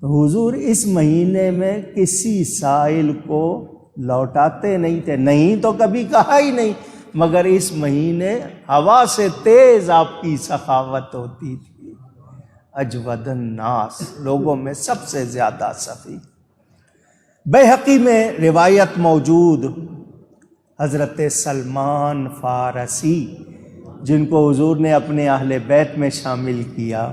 حضور اس مہینے میں کسی سائل کو لوٹاتے نہیں تھے، نہیں تو کبھی کہا ہی نہیں، مگر اس مہینے ہوا سے تیز آپ کی سخاوت ہوتی تھی۔ اجود الناس، لوگوں میں سب سے زیادہ سخی۔ بیہقی میں روایت موجود، حضرت سلمان فارسی جن کو حضور نے اپنے اہل بیت میں شامل کیا،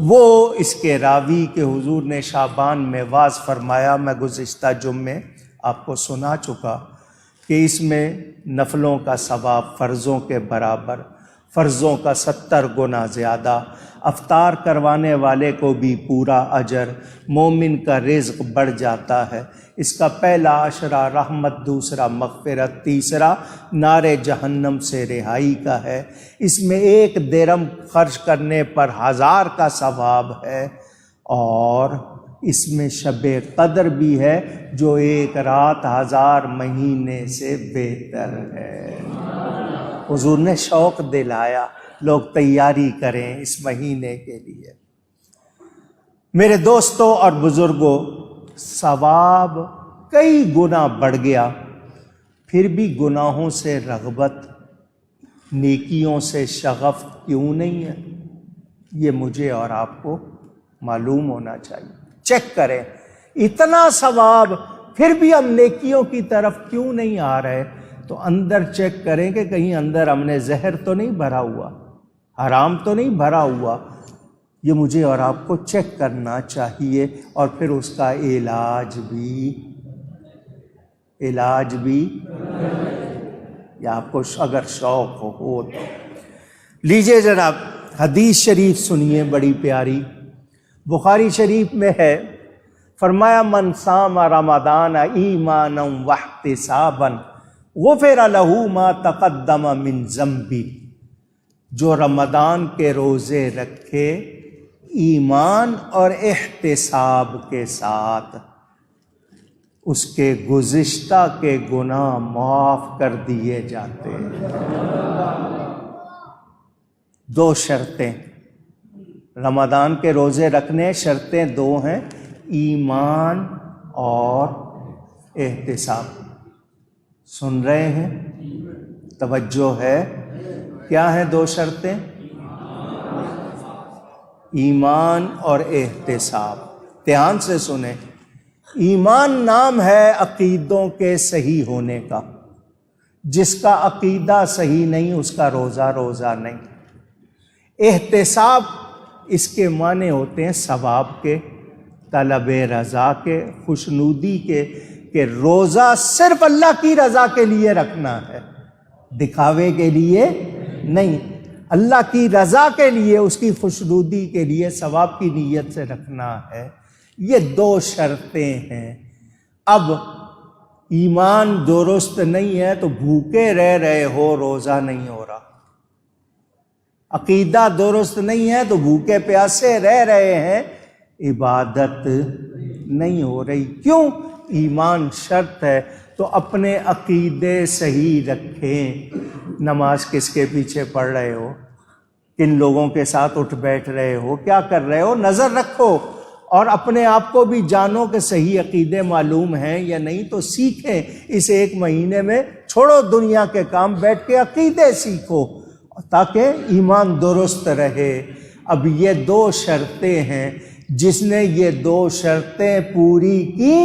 وہ اس کے راوی کے حضور نے شعبان میں واعظ فرمایا، میں گزشتہ جمعے آپ کو سنا چکا کہ اس میں نفلوں کا ثواب فرضوں کے برابر، فرضوں کا 70 گنا زیادہ، افطار کروانے والے کو بھی پورا اجر، مومن کا رزق بڑھ جاتا ہے۔ اس کا پہلا عشرہ رحمت، دوسرا مغفرت، تیسرا نار جہنم سے رہائی کا ہے۔ اس میں 1 درہم خرچ کرنے پر 1000 کا ثواب ہے، اور اس میں شب قدر بھی ہے جو 1 رات 1000 مہینے سے بہتر ہے۔ حضور نے شوق دلایا، لوگ تیاری کریں اس مہینے کے لیے۔ میرے دوستوں اور بزرگوں، ثواب کئی گنا بڑھ گیا، پھر بھی گناہوں سے رغبت، نیکیوں سے شغف کیوں نہیں ہے؟ یہ مجھے اور آپ کو معلوم ہونا چاہیے۔ چیک کریں، اتنا ثواب پھر بھی ہم نیکیوں کی طرف کیوں نہیں آ رہے؟ تو اندر چیک کریں کہ کہیں اندر ہم نے زہر تو نہیں بھرا ہوا، حرام تو نہیں بھرا ہوا۔ یہ مجھے اور آپ کو چیک کرنا چاہیے، اور پھر اس کا علاج بھی یا آپ کو اگر شوق ہو تو لیجئے جناب، حدیث شریف سنیے بڑی پیاری، بخاری شریف میں ہے، فرمایا من صام رمضان ایمانا واحتسابا غفر له ما تقدم من ذنبہ، جو رمضان کے روزے رکھے ایمان اور احتساب کے ساتھ، اس کے گزشتہ کے گناہ معاف کر دیے جاتے ہیں۔ 2 شرطیں رمضان کے روزے رکھنے، شرطیں 2 ہیں، ایمان اور احتساب۔ سن رہے ہیں؟ توجہ ہے؟ کیا ہیں 2 شرطیں؟ ایمان اور احتساب۔ دھیان سے سنیں، ایمان نام ہے عقیدوں کے صحیح ہونے کا، جس کا عقیدہ صحیح نہیں اس کا روزہ نہیں۔ احتساب اس کے معنی ہوتے ہیں ثواب کے، طلب رضا کے، خوشنودی کے، کہ روزہ صرف اللہ کی رضا کے لیے رکھنا ہے، دکھاوے کے لیے نہیں، اللہ کی رضا کے لیے، اس کی خوشنودی کے لیے، ثواب کی نیت سے رکھنا ہے۔ یہ 2 شرطیں ہیں۔ اب ایمان درست نہیں ہے تو بھوکے رہ رہے ہو، روزہ نہیں ہو رہا۔ عقیدہ درست نہیں ہے تو بھوکے پیاسے رہ رہے ہیں، عبادت نہیں ہو رہی۔ کیوں؟ ایمان شرط ہے تو اپنے عقیدے صحیح رکھیں۔ نماز کس کے پیچھے پڑھ رہے ہو، کن لوگوں کے ساتھ اٹھ بیٹھ رہے ہو، کیا کر رہے ہو، نظر رکھو، اور اپنے آپ کو بھی جانو کہ صحیح عقیدے معلوم ہیں یا نہیں، تو سیکھیں۔ اس 1 مہینے میں چھوڑو دنیا کے کام، بیٹھ کے عقیدے سیکھو تاکہ ایمان درست رہے۔ اب یہ 2 شرطیں ہیں، جس نے یہ 2 شرطیں پوری کی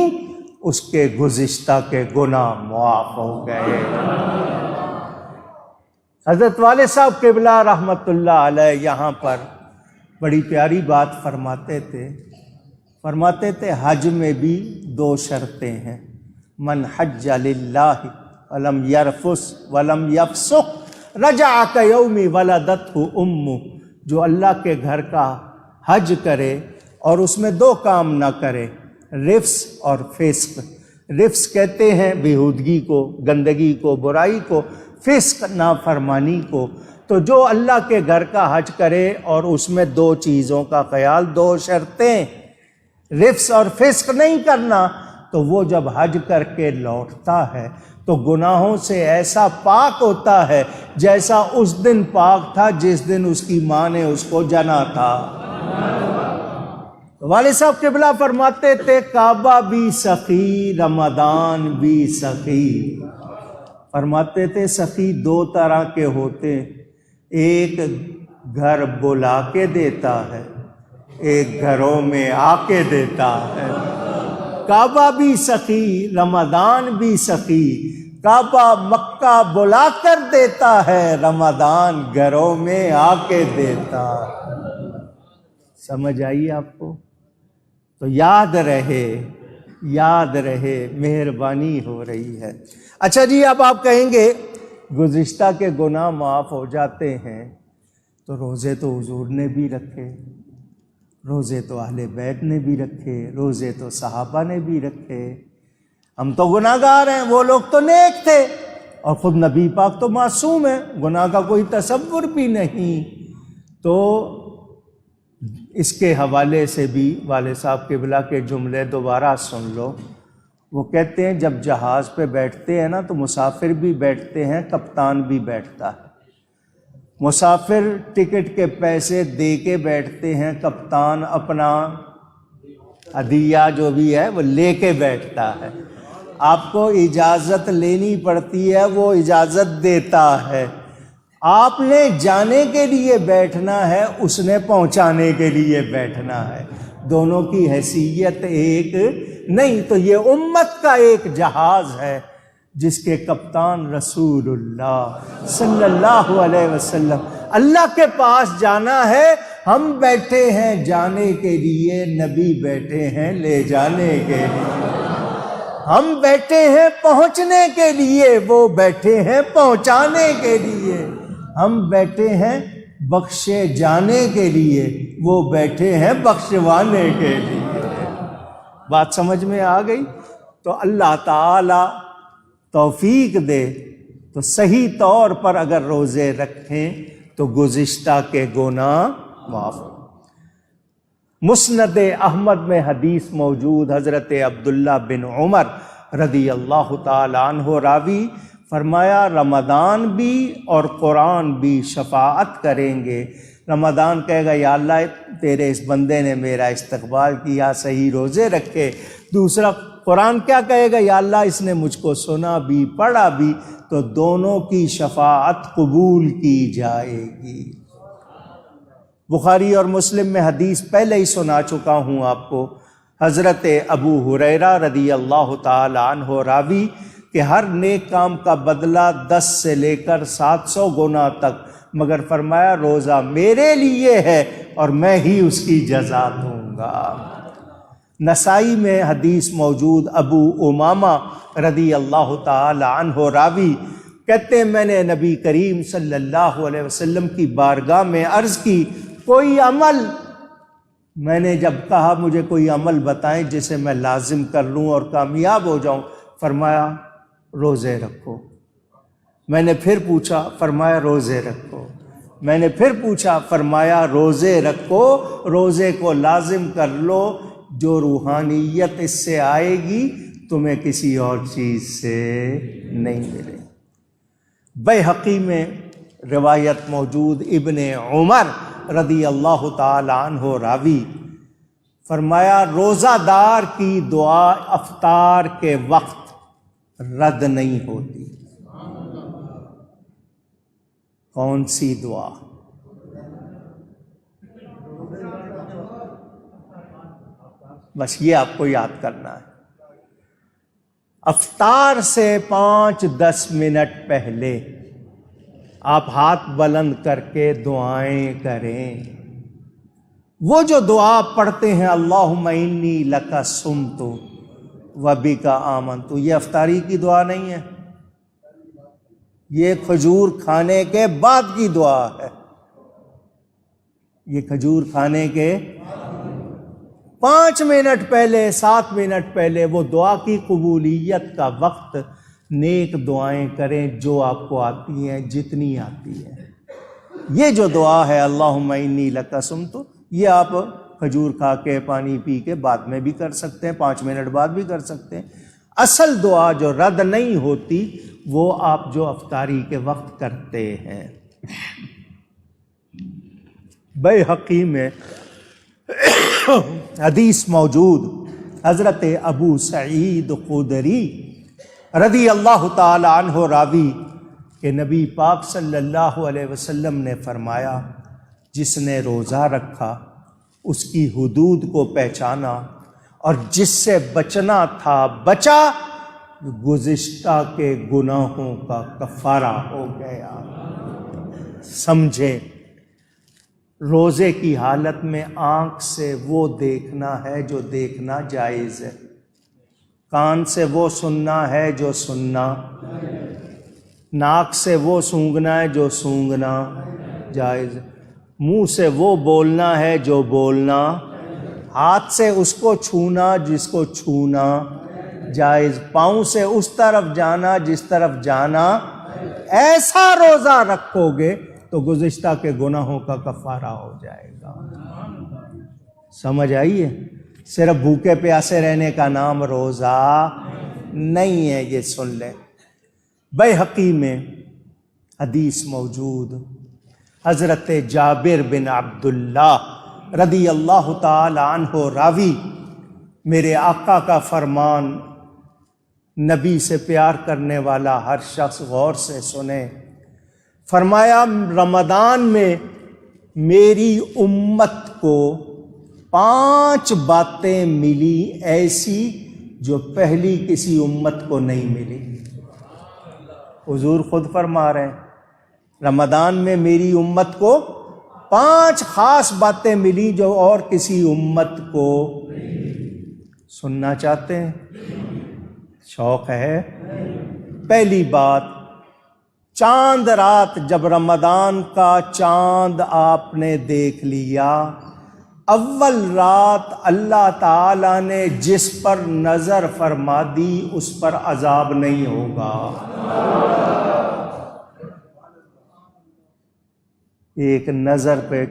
اس کے گزشتہ کے گناہ معاف ہو گئے۔ حضرت والد صاحب قبلہ رحمۃ اللہ علیہ یہاں پر بڑی پیاری بات فرماتے تھے حج میں بھی 2 شرطیں ہیں۔ من حج للہ ولم یرفث ولم یفسق رجع کیوم ولدتہ امہ، جو اللہ کے گھر کا حج کرے اور اس میں 2 کام نہ کرے، رفث اور فسق۔ رفث کہتے ہیں بیہودگی کو، گندگی کو، برائی کو، فسق نافرمانی کو۔ تو جو اللہ کے گھر کا حج کرے اور اس میں 2 چیزوں کا خیال، 2 شرطیں، رفث اور فسق نہیں کرنا، تو وہ جب حج کر کے لوٹتا ہے تو گناہوں سے ایسا پاک ہوتا ہے جیسا اس دن پاک تھا جس دن اس کی ماں نے اس کو جنا تھا۔ والد صاحب قبلہ فرماتے تھے کعبہ بھی سخی رمضان بھی سخی۔ فرماتے تھے سخی 2 طرح کے ہوتے، ایک گھر بلا کے دیتا ہے، ایک گھروں میں آ کے دیتا ہے۔ کعبہ بھی سخی رمضان بھی سخی، کعبہ مکہ بلا کر دیتا ہے، رمضان گھروں میں آ کے دیتا ہے۔ سمجھ آئی آپ کو؟ تو یاد رہے، مہربانی ہو رہی ہے۔ اچھا جی، اب آپ کہیں گے گزشتہ کے گناہ معاف ہو جاتے ہیں، تو روزے تو حضور نے بھی رکھے، روزے تو اہل بیت نے بھی رکھے، روزے تو صحابہ نے بھی رکھے، ہم تو گناہ گار ہیں، وہ لوگ تو نیک تھے، اور خود نبی پاک تو معصوم ہے، گناہ کا کوئی تصور بھی نہیں۔ تو اس کے حوالے سے بھی والد صاحب قبلہ کے جملے دوبارہ سن لو۔ وہ کہتے ہیں جب جہاز پہ بیٹھتے ہیں نا تو مسافر بھی بیٹھتے ہیں، کپتان بھی بیٹھتا ہے۔ مسافر ٹکٹ کے پیسے دے کے بیٹھتے ہیں، کپتان اپنا ہدیہ جو بھی ہے وہ لے کے بیٹھتا ہے۔ آپ کو اجازت لینی پڑتی ہے، وہ اجازت دیتا ہے۔ آپ نے جانے کے لیے بیٹھنا ہے، اس نے پہنچانے کے لیے بیٹھنا ہے، دونوں کی حیثیت ایک نہیں۔ تو یہ امت کا ایک جہاز ہے جس کے کپتان رسول اللہ صلی اللہ علیہ وسلم، اللہ کے پاس جانا ہے، ہم بیٹھے ہیں جانے کے لیے، نبی بیٹھے ہیں لے جانے کے لیے۔ ہم بیٹھے ہیں پہنچنے کے لیے، وہ بیٹھے ہیں پہنچانے کے لیے۔ ہم بیٹھے ہیں بخشے جانے کے لیے، وہ بیٹھے ہیں بخشوانے کے لیے۔ بات سمجھ میں آ گئی؟ تو اللہ تعالی توفیق دے تو صحیح طور پر اگر روزے رکھیں تو گزشتہ کے گناہ معاف۔ مسند احمد میں حدیث موجود، حضرت عبداللہ بن عمر رضی اللہ تعالی عنہ راوی، فرمایا رمضان بھی اور قرآن بھی شفاعت کریں گے۔ رمضان کہے گا یا اللہ تیرے اس بندے نے میرا استقبال کیا، صحیح روزے رکھے۔ دوسرا قرآن کیا کہے گا؟ یا اللہ اس نے مجھ کو سنا بھی پڑھا بھی، تو دونوں کی شفاعت قبول کی جائے گی۔ بخاری اور مسلم میں حدیث پہلے ہی سنا چکا ہوں آپ کو، حضرت ابو ہریرہ رضی اللہ تعالی عنہ راوی کہ ہر نیک کام کا بدلہ 10 سے لے کر 700 گنا تک، مگر فرمایا روزہ میرے لیے ہے اور میں ہی اس کی جزا دوں گا۔ نسائی میں حدیث موجود، ابو امامہ رضی اللہ تعالی عنہ راوی کہتے ہیں میں نے نبی کریم صلی اللہ علیہ وسلم کی بارگاہ میں عرض کی کوئی عمل، میں نے جب کہا مجھے کوئی عمل بتائیں جسے میں لازم کر لوں اور کامیاب ہو جاؤں، فرمایا روزے رکھو۔ میں نے پھر پوچھا، فرمایا روزے رکھو۔ میں نے پھر پوچھا، فرمایا روزے رکھو، روزے کو لازم کر لو، جو روحانیت اس سے آئے گی تمہیں کسی اور چیز سے نہیں ملے۔ بیہقی میں روایت موجود، ابن عمر رضی اللہ تعالی عنہ راوی، فرمایا روزہ دار کی دعا افطار کے وقت رد نہیں ہوتی۔ کون سی دعا؟ بس یہ آپ کو یاد کرنا ہے۔ افطار سے 5-10 منٹ پہلے آپ ہاتھ بلند کر کے دعائیں کریں۔ وہ جو دعا پڑھتے ہیں اللہم انی لک صمت وبک آمنت، یہ افطاری کی دعا نہیں ہے، یہ کھجور کھانے کے بعد کی دعا ہے۔ یہ کھجور کھانے کے 5 منٹ پہلے، 7 منٹ پہلے وہ دعا کی قبولیت کا وقت، نیک دعائیں کریں جو آپ کو آتی ہیں، جتنی آتی ہیں۔ یہ جو دعا ہے اللہم انی لک صمت، یہ آپ کھجور کھا کے پانی پی کے بعد میں بھی کر سکتے ہیں، 5 منٹ بعد بھی کر سکتے ہیں۔ اصل دعا جو رد نہیں ہوتی وہ آپ جو افطاری کے وقت کرتے ہیں۔ بیہقی میں حدیث موجود، حضرت ابو سعید خدری رضی اللہ تعالی عنہ راوی کہ نبی پاک صلی اللہ علیہ وسلم نے فرمایا، جس نے روزہ رکھا، اس کی حدود کو پہچانا اور جس سے بچنا تھا بچا، گزشتہ کے گناہوں کا کفارہ ہو گیا۔ سمجھیں، روزے کی حالت میں آنکھ سے وہ دیکھنا ہے جو دیکھنا جائز ہے، کان سے وہ سننا ہے جو سننا، ناک سے وہ سونگھنا ہے جو سونگھنا جائز، منہ سے وہ بولنا ہے جو بولنا، ہاتھ سے اس کو چھونا جس کو چھونا جائز، پاؤں سے اس طرف جانا جس طرف جانا۔ ایسا روزہ رکھو گے تو گزشتہ کے گناہوں کا کفارہ ہو جائے گا۔ سمجھ آئی ہے؟ صرف بھوکے پیاسے رہنے کا نام روزہ نہیں ہے، یہ سن لیں۔ بیہقی میں حدیث موجود، حضرت جابر بن عبداللہ رضی اللہ تعالی عنہ راوی، میرے آقا کا فرمان، نبی سے پیار کرنے والا ہر شخص غور سے سنے، فرمایا رمضان میں میری امت کو 5 باتیں ملی ایسی جو پہلی کسی امت کو نہیں ملی۔ حضور خود فرما رہے ہیں رمضان میں میری امت کو 5 خاص باتیں ملی جو اور کسی امت کو۔ سننا چاہتے ہیں؟ شوق ہے؟ پہلی بات، چاند رات، جب رمضان کا چاند آپ نے دیکھ لیا، اول رات اللہ تعالیٰ نے جس پر نظر فرما دی اس پر عذاب نہیں ہوگا۔ ایک نظر پہ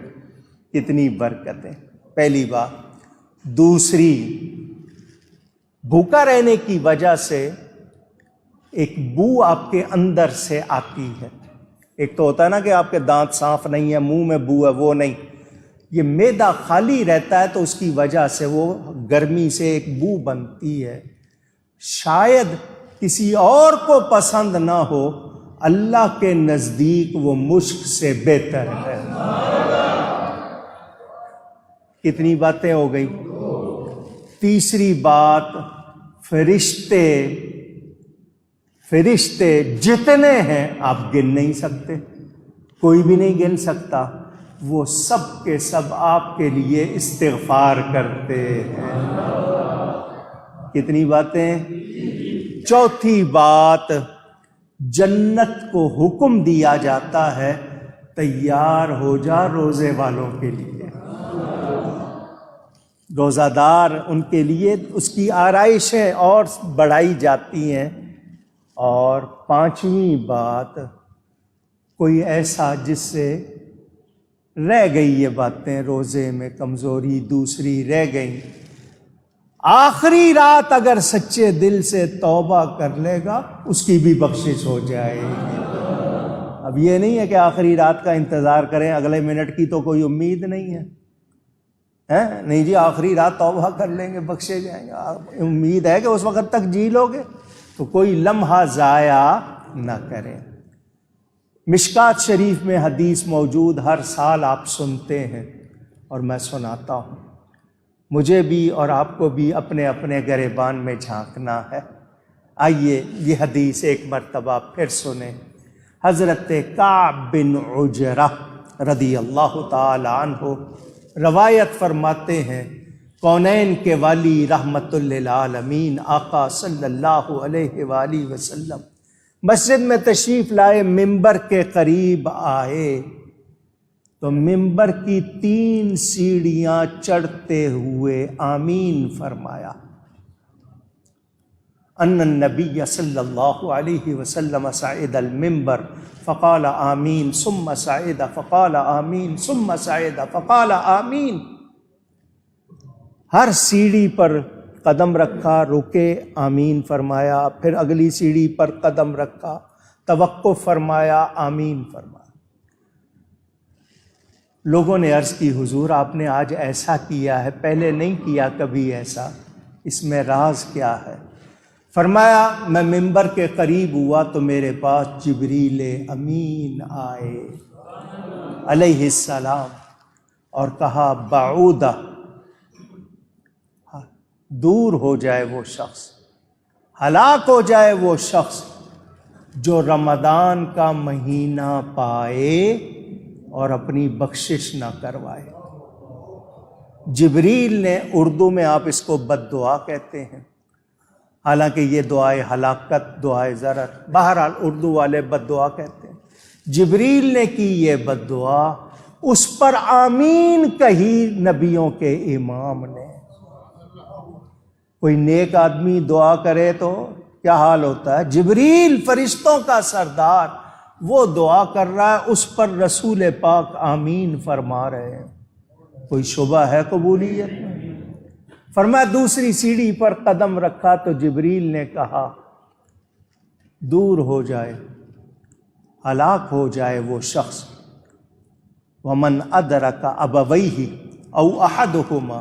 کتنی برکتیں، پہلی بات۔ دوسری، بھوکا رہنے کی وجہ سے ایک بو آپ کے اندر سے آتی ہے۔ ایک تو ہوتا ہے نا کہ آپ کے دانت صاف نہیں ہے، منہ میں بو ہے، وہ نہیں، یہ معدہ خالی رہتا ہے تو اس کی وجہ سے وہ گرمی سے ایک بو بنتی ہے۔ شاید کسی اور کو پسند نہ ہو، اللہ کے نزدیک وہ مشک سے بہتر ہے۔ کتنی باتیں ہو گئی؟ تیسری بات، فرشتے جتنے ہیں آپ گن نہیں سکتے، کوئی بھی نہیں گن سکتا، وہ سب کے سب آپ کے لیے استغفار کرتے ہیں۔ کتنی باتیں؟ چوتھی بات، جنت کو حکم دیا جاتا ہے تیار ہو جا روزے والوں کے لیے، روزہ دار ان کے لیے اس کی آرائشیں اور بڑھائی جاتی ہیں۔ اور پانچویں بات، کوئی ایسا جس سے رہ گئی یہ باتیں، روزے میں کمزوری دوسری رہ گئی، آخری رات اگر سچے دل سے توبہ کر لے گا اس کی بھی بخشش ہو جائے گی۔ اب یہ نہیں ہے کہ آخری رات کا انتظار کریں، اگلے منٹ کی تو کوئی امید نہیں ہے، نہیں جی آخری رات توبہ کر لیں گے بخشے جائیں گے، امید ہے کہ اس وقت تک جی لو گے، تو کوئی لمحہ ضائع نہ کریں۔ مشکات شریف میں حدیث موجود، ہر سال آپ سنتے ہیں اور میں سناتا ہوں، مجھے بھی اور آپ کو بھی اپنے اپنے گریبان میں جھانکنا ہے۔ آئیے یہ حدیث ایک مرتبہ پھر سنیں۔ حضرت کعب بن عجرہ رضی اللہ تعالی عنہ روایت فرماتے ہیں، کونین کے والی رحمت للعالمین آقا صلی اللہ علیہ وآلہ وسلم مسجد میں تشریف لائے، ممبر کے قریب آئے تو ممبر کی 3 سیڑھیاں چڑھتے ہوئے آمین فرمایا۔ ان النبی صلی اللہ علیہ وسلم صعد المنبر فقال آمین ثم صعد فقال آمین ثم صعد فقال آمین۔ ہر سیڑھی پر قدم رکھا، رکے، آمین فرمایا، پھر اگلی سیڑھی پر قدم رکھا، توقف فرمایا، آمین فرمایا۔ لوگوں نے عرض کی حضور آپ نے آج ایسا کیا ہے، پہلے نہیں کیا کبھی ایسا، اس میں راز کیا ہے؟ فرمایا میں ممبر کے قریب ہوا تو میرے پاس جبریل امین آئے علیہ السلام اور کہا بعودہ، دور ہو جائے وہ شخص، ہلاک ہو جائے وہ شخص جو رمضان کا مہینہ پائے اور اپنی بخشش نہ کروائے۔ جبریل نے، اردو میں آپ اس کو بد دعا کہتے ہیں، حالانکہ یہ دعائے ہلاکت، دعائے ضرر، بہرحال اردو والے بد دعا کہتے ہیں۔ جبریل نے کی یہ بد دعا، اس پر آمین کہی نبیوں کے امام نے۔ کوئی نیک آدمی دعا کرے تو کیا حال ہوتا ہے؟ جبریل فرشتوں کا سردار وہ دعا کر رہا ہے، اس پر رسول پاک آمین فرما رہے ہیں، کوئی شبہ ہے قبولیت میں؟ فرمایا دوسری سیڑھی پر قدم رکھا تو جبریل نے کہا دور ہو جائے، ہلاک ہو جائے وہ شخص، ومن ادرک ابویہ او احدہما،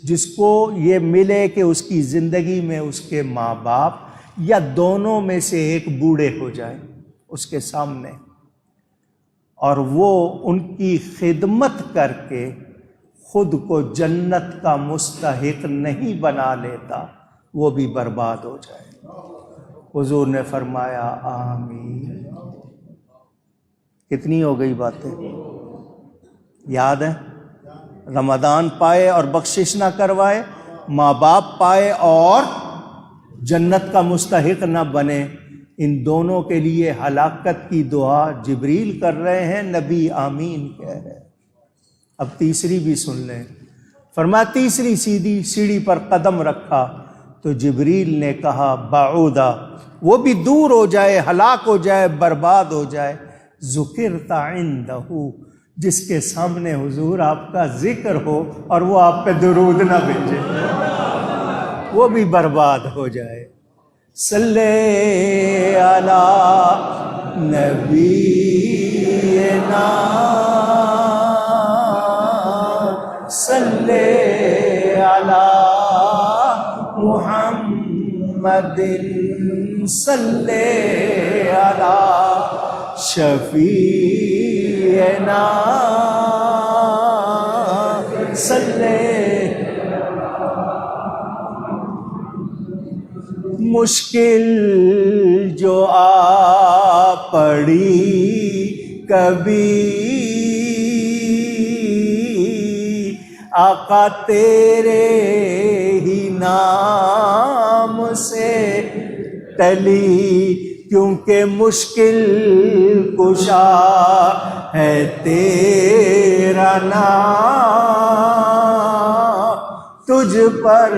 جس کو یہ ملے کہ اس کی زندگی میں اس کے ماں باپ یا دونوں میں سے ایک بوڑھے ہو جائے اس کے سامنے، اور وہ ان کی خدمت کر کے خود کو جنت کا مستحق نہیں بنا لیتا، وہ بھی برباد ہو جائے۔ حضور نے فرمایا آمین۔ کتنی ہو گئی باتیں یاد ہے؟ رمضان پائے اور بخشش نہ کروائے، ماں باپ پائے اور جنت کا مستحق نہ بنے، ان دونوں کے لیے ہلاکت کی دعا جبریل کر رہے ہیں، نبی آمین کہہ رہے ہیں۔ اب تیسری بھی سن لیں۔ فرمایا تیسری سیڑھی پر قدم رکھا تو جبریل نے کہا بعودہ، وہ بھی دور ہو جائے، ہلاک ہو جائے، برباد ہو جائے، ذکرت عندہ، جس کے سامنے حضور آپ کا ذکر ہو اور وہ آپ پہ درود نہ بھیجے، وہ بھی برباد ہو جائے۔ صلی علی نبینا صلی علی محمد صلی علی شفیعنا صلی۔ مشکل جو آ پڑی کبھی آقا تیرے ہی نام سے ٹلی، کیونکہ مشکل کشا ہے تیرا نام، تجھ پر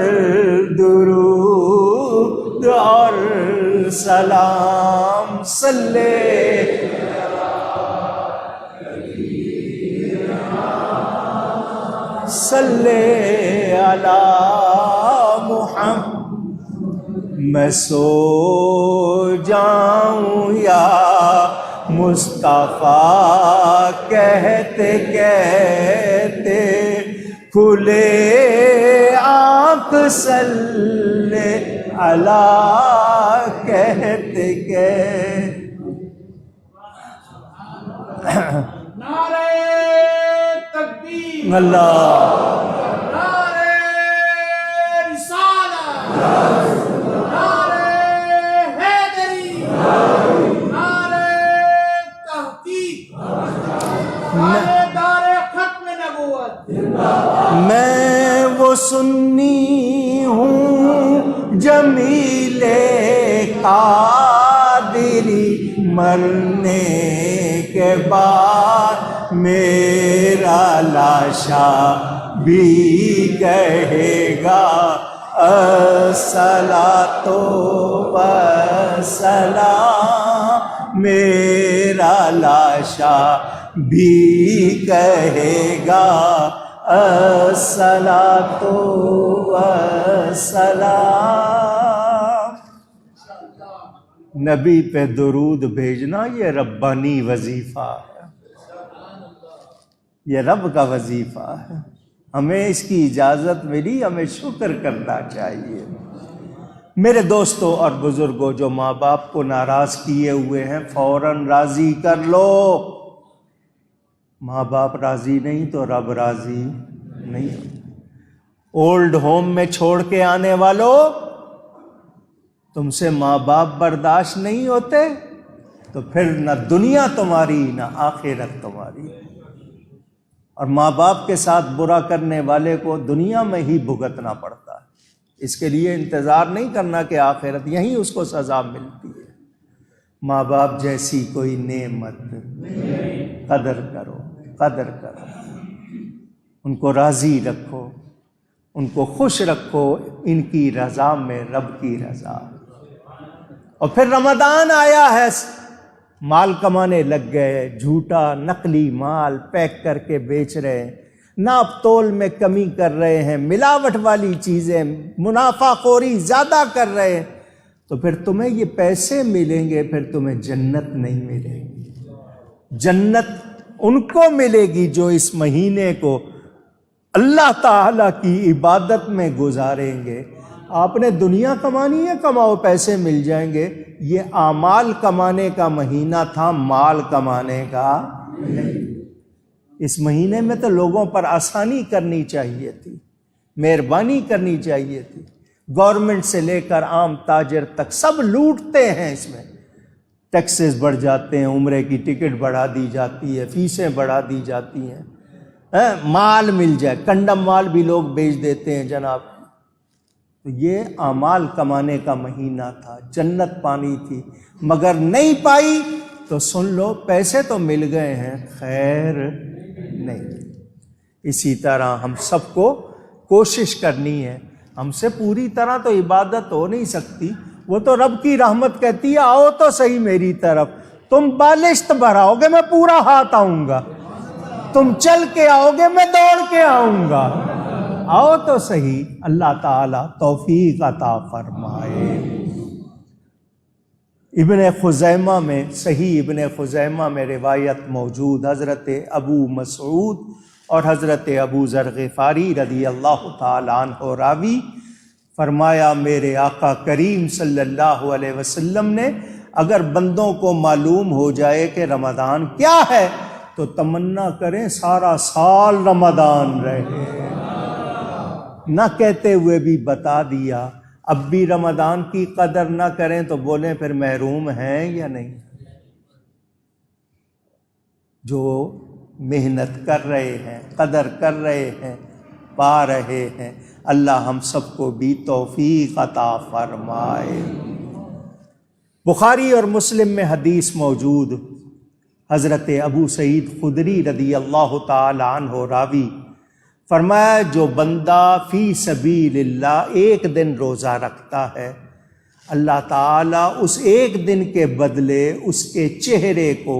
درود اور سلام صلی صلی علی میں سو جاؤں یا مصطفیٰ کہتے کہتے کھلے آنکھ صلی اللہ کہتے کہتے نعرہ تکبیر، اللہ نعرہ رسالت، نعرہ حیدری، نعرہ تحقیق، نعرہ دار ختم نبوت۔ میں وہ سنی ہوں جمیل قادری، مرنے کے بعد میرا لاشا بھی کہے گا الصلاۃ والسلام، میرا لاشا بھی کہے گا الصلاۃ والسلام۔ نبی پہ درود بھیجنا یہ ربانی وظیفہ ہے، یہ رب کا وظیفہ ہے، ہمیں اس کی اجازت ملی، ہمیں شکر کرنا چاہیے۔ میرے دوستوں اور بزرگوں، جو ماں باپ کو ناراض کیے ہوئے ہیں فوراً راضی کر لو۔ ماں باپ راضی نہیں تو رب راضی نہیں۔ اولڈ ہوم میں چھوڑ کے آنے والوں، تم سے ماں باپ برداشت نہیں ہوتے تو پھر نہ دنیا تمہاری نہ آخرت تمہاری۔ اور ماں باپ کے ساتھ برا کرنے والے کو دنیا میں ہی بھگتنا پڑتا ہے، اس کے لیے انتظار نہیں کرنا کہ آخرت یہیں اس کو سزا ملتی ہے۔ ماں باپ جیسی کوئی نعمت، قدر کرو، قدر کرو، ان کو راضی رکھو، ان کو خوش رکھو، ان کی رضا میں رب کی رضا۔ اور پھر رمضان آیا ہے، مال کمانے لگ گئے، جھوٹا نقلی مال پیک کر کے بیچ رہے ہیں، ناپ تول میں کمی کر رہے ہیں، ملاوٹ والی چیزیں، منافع خوری زیادہ کر رہے ہیں، تو پھر تمہیں یہ پیسے ملیں گے، پھر تمہیں جنت نہیں ملے گی۔ جنت ان کو ملے گی جو اس مہینے کو اللہ تعالیٰ کی عبادت میں گزاریں گے۔ آپ نے دنیا کمانی ہے، کماؤ پیسے مل جائیں گے، یہ اعمال کمانے کا مہینہ تھا، مال کمانے کا نہیں۔ اس مہینے میں تو لوگوں پر آسانی کرنی چاہیے تھی، مہربانی کرنی چاہیے تھی۔ گورنمنٹ سے لے کر عام تاجر تک سب لوٹتے ہیں، اس میں ٹیکسز بڑھ جاتے ہیں، عمرے کی ٹکٹ بڑھا دی جاتی ہے، فیسیں بڑھا دی جاتی ہیں، مال مل جائے، کنڈم مال بھی لوگ بیچ دیتے ہیں جناب۔ تو یہ اعمال کمانے کا مہینہ تھا، جنت پانی تھی، مگر نہیں پائی تو سن لو پیسے تو مل گئے ہیں، خیر نہیں۔ اسی طرح ہم سب کو کوشش کرنی ہے، ہم سے پوری طرح تو عبادت ہو نہیں سکتی، وہ تو رب کی رحمت کہتی ہے آؤ تو صحیح میری طرف، تم بالشت بھراؤ گے میں پورا ہاتھ آؤں گا، تم چل کے آؤ گے میں دوڑ کے آؤں گا، آؤ تو صحیح۔ اللہ تعالیٰ توفیق عطا فرمائے۔ ابن خزیمہ میں، صحیح ابن خزیمہ میں روایت موجود، حضرت ابو مسعود اور حضرت ابو ذر غفاری رضی اللہ تعالیٰ عنہ راوی، فرمایا میرے آقا کریم صلی اللہ علیہ وسلم نے اگر بندوں کو معلوم ہو جائے کہ رمضان کیا ہے تو تمنا کریں سارا سال رمضان رہے، نہ کہتے ہوئے بھی بتا دیا۔ اب بھی رمضان کی قدر نہ کریں تو بولیں پھر محروم ہیں یا نہیں۔ جو محنت کر رہے ہیں، قدر کر رہے ہیں، پا رہے ہیں، اللہ ہم سب کو بھی توفیق عطا فرمائے۔ بخاری اور مسلم میں حدیث موجود، حضرت ابو سعید خدری رضی اللہ تعالی عنہ راوی، فرمایا جو بندہ فی سبیل اللہ ایک دن روزہ رکھتا ہے، اللہ تعالیٰ اس ایک دن کے بدلے اس کے چہرے کو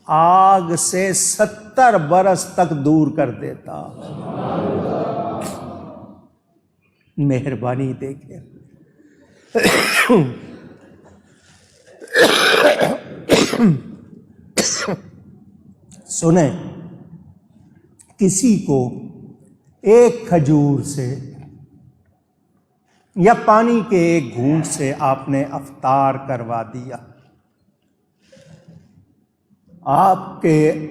آگ سے 70 برس تک دور کر دیتا۔ مہربانی دیکھیں. سنیں، کسی کو ایک کھجور سے یا پانی کے ایک گھونٹ سے آپ نے افطار کروا دیا، آپ کے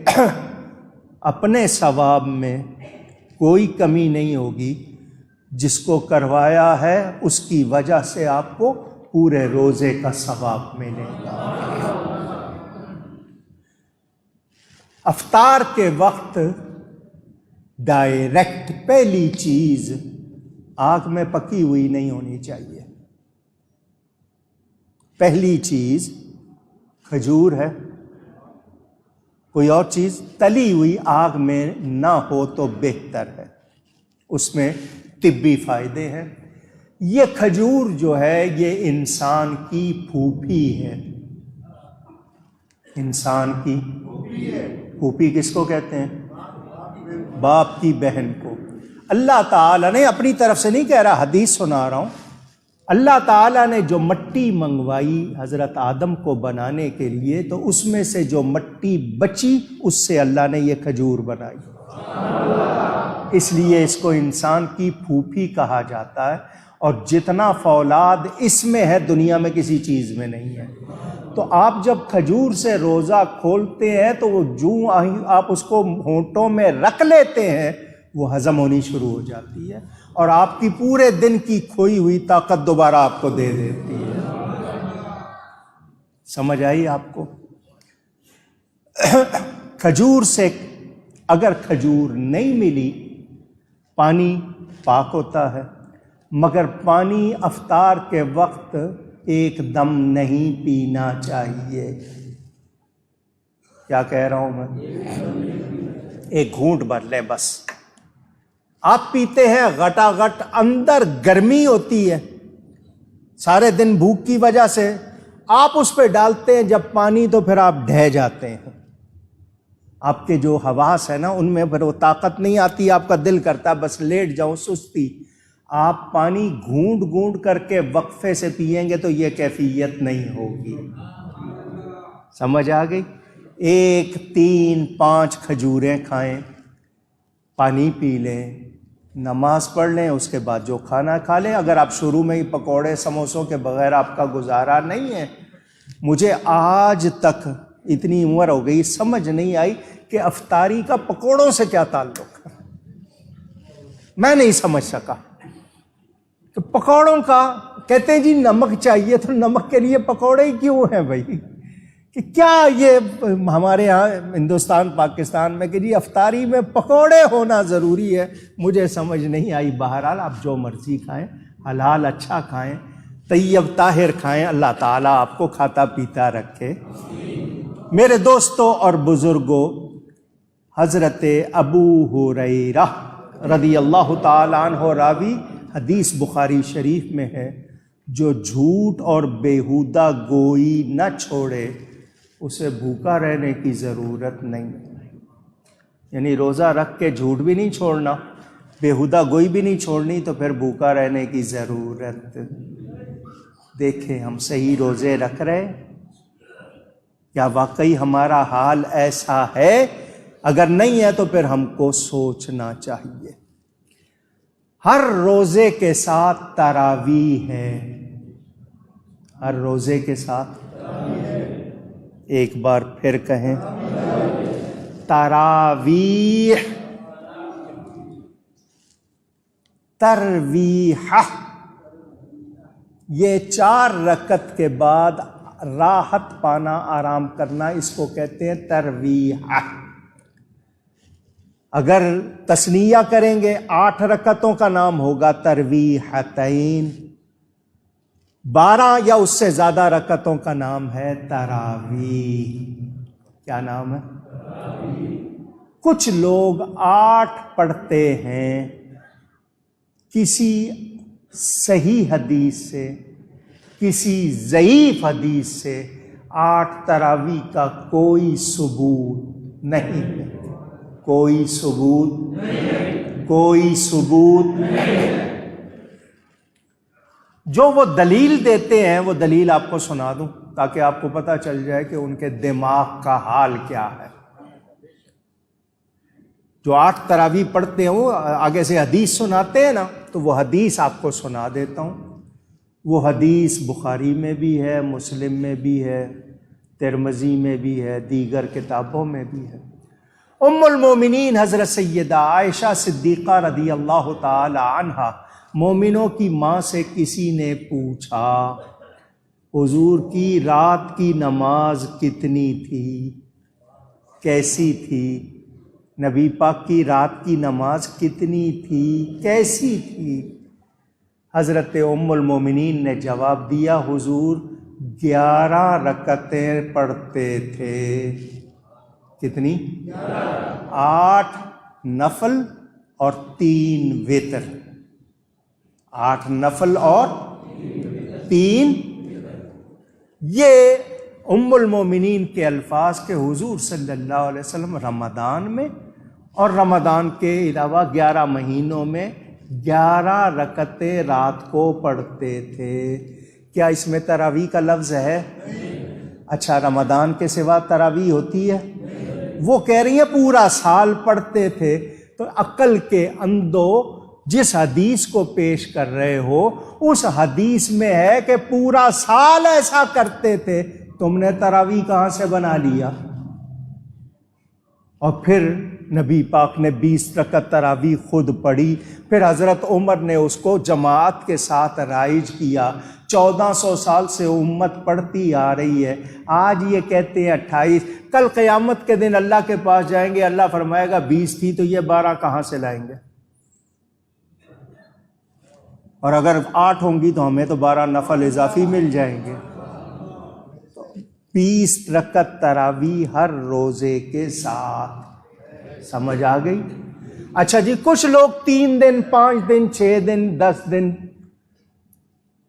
اپنے ثواب میں کوئی کمی نہیں ہوگی. جس کو کروایا ہے اس کی وجہ سے آپ کو پورے روزے کا ثواب ملے گا. افطار کے وقت ڈائریکٹ پہلی چیز آگ میں پکی ہوئی نہیں ہونی چاہیے. پہلی چیز کھجور ہے، کوئی اور چیز تلی ہوئی آگ میں نہ ہو تو بہتر ہے، اس میں طبی فائدے ہیں. یہ کھجور جو ہے یہ انسان کی پھوپھی ہے. انسان کی پھوپھی کس کو کہتے ہیں؟ باپ کی بہن کو. اللہ تعالیٰ نے اپنی طرف سے نہیں کہہ رہا، حدیث سنا رہا ہوں. اللہ تعالیٰ نے جو مٹی منگوائی حضرت آدم کو بنانے کے لیے، تو اس میں سے جو مٹی بچی اس سے اللہ نے یہ کھجور بنائی. اس لیے اس کو انسان کی پھوپھی کہا جاتا ہے. اور جتنا فولاد اس میں ہے دنیا میں کسی چیز میں نہیں ہے. تو آپ جب کھجور سے روزہ کھولتے ہیں تو وہ جو آپ اس کو ہونٹوں میں رکھ لیتے ہیں وہ ہضم ہونی شروع ہو جاتی ہے، اور آپ کی پورے دن کی کھوئی ہوئی طاقت دوبارہ آپ کو دے دیتی ہے. سمجھ آئی آپ کو؟ کھجور سے اگر کھجور نہیں ملی، پانی پاک ہوتا ہے، مگر پانی افطار کے وقت ایک دم نہیں پینا چاہیے. کیا کہہ رہا ہوں میں؟ ایک گھونٹ بھر لیں بس. آپ پیتے ہیں غٹا غٹ، اندر گرمی ہوتی ہے سارے دن بھوک کی وجہ سے، آپ اس پہ ڈالتے ہیں جب پانی تو پھر آپ ڈھہ جاتے ہیں. آپ کے جو حواس ہے نا ان میں پھر وہ طاقت نہیں آتی، آپ کا دل کرتا بس لیٹ جاؤں، سستی. آپ پانی گھونٹ گھونٹ کر کے وقفے سے پئیں گے تو یہ کیفیت نہیں ہوگی. سمجھ آ گئی؟ 1 3 5 کھجوریں کھائیں، پانی پی لیں، نماز پڑھ لیں، اس کے بعد جو کھانا کھا لیں. اگر آپ شروع میں ہی پکوڑے سموسوں کے بغیر آپ کا گزارا نہیں ہے، مجھے آج تک اتنی عمر ہو گئی سمجھ نہیں آئی کہ افطاری کا پکوڑوں سے کیا تعلق ہے. میں نہیں سمجھ سکا کہ پکوڑوں کا کہتے ہیں جی نمک چاہیے، تو نمک کے لیے پکوڑے ہی کیوں ہیں بھائی؟ کہ کیا یہ ہمارے ہاں ہندوستان پاکستان میں کہ جی افطاری میں پکوڑے ہونا ضروری ہے؟ مجھے سمجھ نہیں آئی. بہرحال آپ جو مرضی کھائیں، حلال اچھا کھائیں، طیب طاہر کھائیں. اللہ تعالیٰ آپ کو کھاتا پیتا رکھے. میرے دوستوں اور بزرگوں، حضرت ابو ہریرہ رضی اللہ تعالیٰ عنہ راوی، حدیث بخاری شریف میں ہے، جو جھوٹ اور بیہودہ گوئی نہ چھوڑے اسے بھوکا رہنے کی ضرورت نہیں. یعنی روزہ رکھ کے جھوٹ بھی نہیں چھوڑنا، بیہودہ گوئی بھی نہیں چھوڑنی، تو پھر بھوکا رہنے کی ضرورت. دیکھیں ہم صحیح روزے رکھ رہے، کیا واقعی ہمارا حال ایسا ہے؟ اگر نہیں ہے تو پھر ہم کو سوچنا چاہیے. ہر روزے کے ساتھ تراویح ہے. ہر روزے کے ساتھ ایک بار پھر کہیں تراویح. ترویح یہ 4 رکعت کے بعد راحت پانا، آرام کرنا، اس کو کہتے ہیں ترویح. اگر تثنیہ کریں گے 8 رکعتوں کا نام ہوگا ترویحتین، 12 یا اس سے زیادہ رکعتوں کا نام ہے تراویح. کیا نام ہے؟ کچھ لوگ 8 پڑھتے ہیں، کسی صحیح حدیث سے کسی ضعیف حدیث سے 8 تراویح کا کوئی ثبوت نہیں ہے. کوئی ثبوت جو وہ دلیل دیتے ہیں وہ دلیل آپ کو سنا دوں تاکہ آپ کو پتہ چل جائے کہ ان کے دماغ کا حال کیا ہے۔ جو 8 تراویح پڑھتے ہیں وہ آگے سے حدیث سناتے ہیں نا، تو وہ حدیث آپ کو سنا دیتا ہوں۔ وہ حدیث بخاری میں بھی ہے، مسلم میں بھی ہے، ترمذی میں بھی ہے، دیگر کتابوں میں بھی ہے۔ ام المومنین حضرت سیدہ عائشہ صدیقہ رضی اللہ تعالی عنہا، مومنوں کی ماں سے کسی نے پوچھا حضور کی رات کی نماز کتنی تھی، کیسی تھی؟ نبی پاک کی رات کی نماز کتنی تھی، کیسی تھی؟ حضرت ام المومنین نے جواب دیا، حضور 11 رکعتیں پڑھتے تھے۔ کتنی؟ 8 نفل اور 3 وتر۔ 8 نفل اور 3۔ یہ ام المومنین کے الفاظ کے حضور صلی اللہ علیہ وسلم رمضان میں اور رمضان کے علاوہ 11 مہینوں میں 11 رکعتیں رات کو پڑھتے تھے۔ کیا اس میں تراویح کا لفظ ہے؟ اچھا، رمضان کے سوا تراویح ہوتی ہے؟ وہ کہہ رہی ہیں پورا سال پڑھتے تھے۔ تو عقل کے اندھو جس حدیث کو پیش کر رہے ہو اس حدیث میں ہے کہ پورا سال ایسا کرتے تھے، تم نے تراویح کہاں سے بنا لیا؟ اور پھر نبی پاک نے 20 رکعت تراویح خود پڑھی، پھر حضرت عمر نے اس کو جماعت کے ساتھ رائج کیا۔ 1400 سال سے امت پڑھتی آ رہی ہے، آج یہ کہتے ہیں 28۔ کل قیامت کے دن اللہ کے پاس جائیں گے، اللہ فرمائے گا 20 تھی تو یہ 12 کہاں سے لائیں گے؟ اور اگر 8 ہوں گی تو ہمیں تو 12 نفل اضافی مل جائیں گے۔ 20 رکعت تراویح ہر روزے کے ساتھ، سمجھ آ گئی؟ اچھا جی، کچھ لوگ 3 دن 5 دن 6 دن 10 دن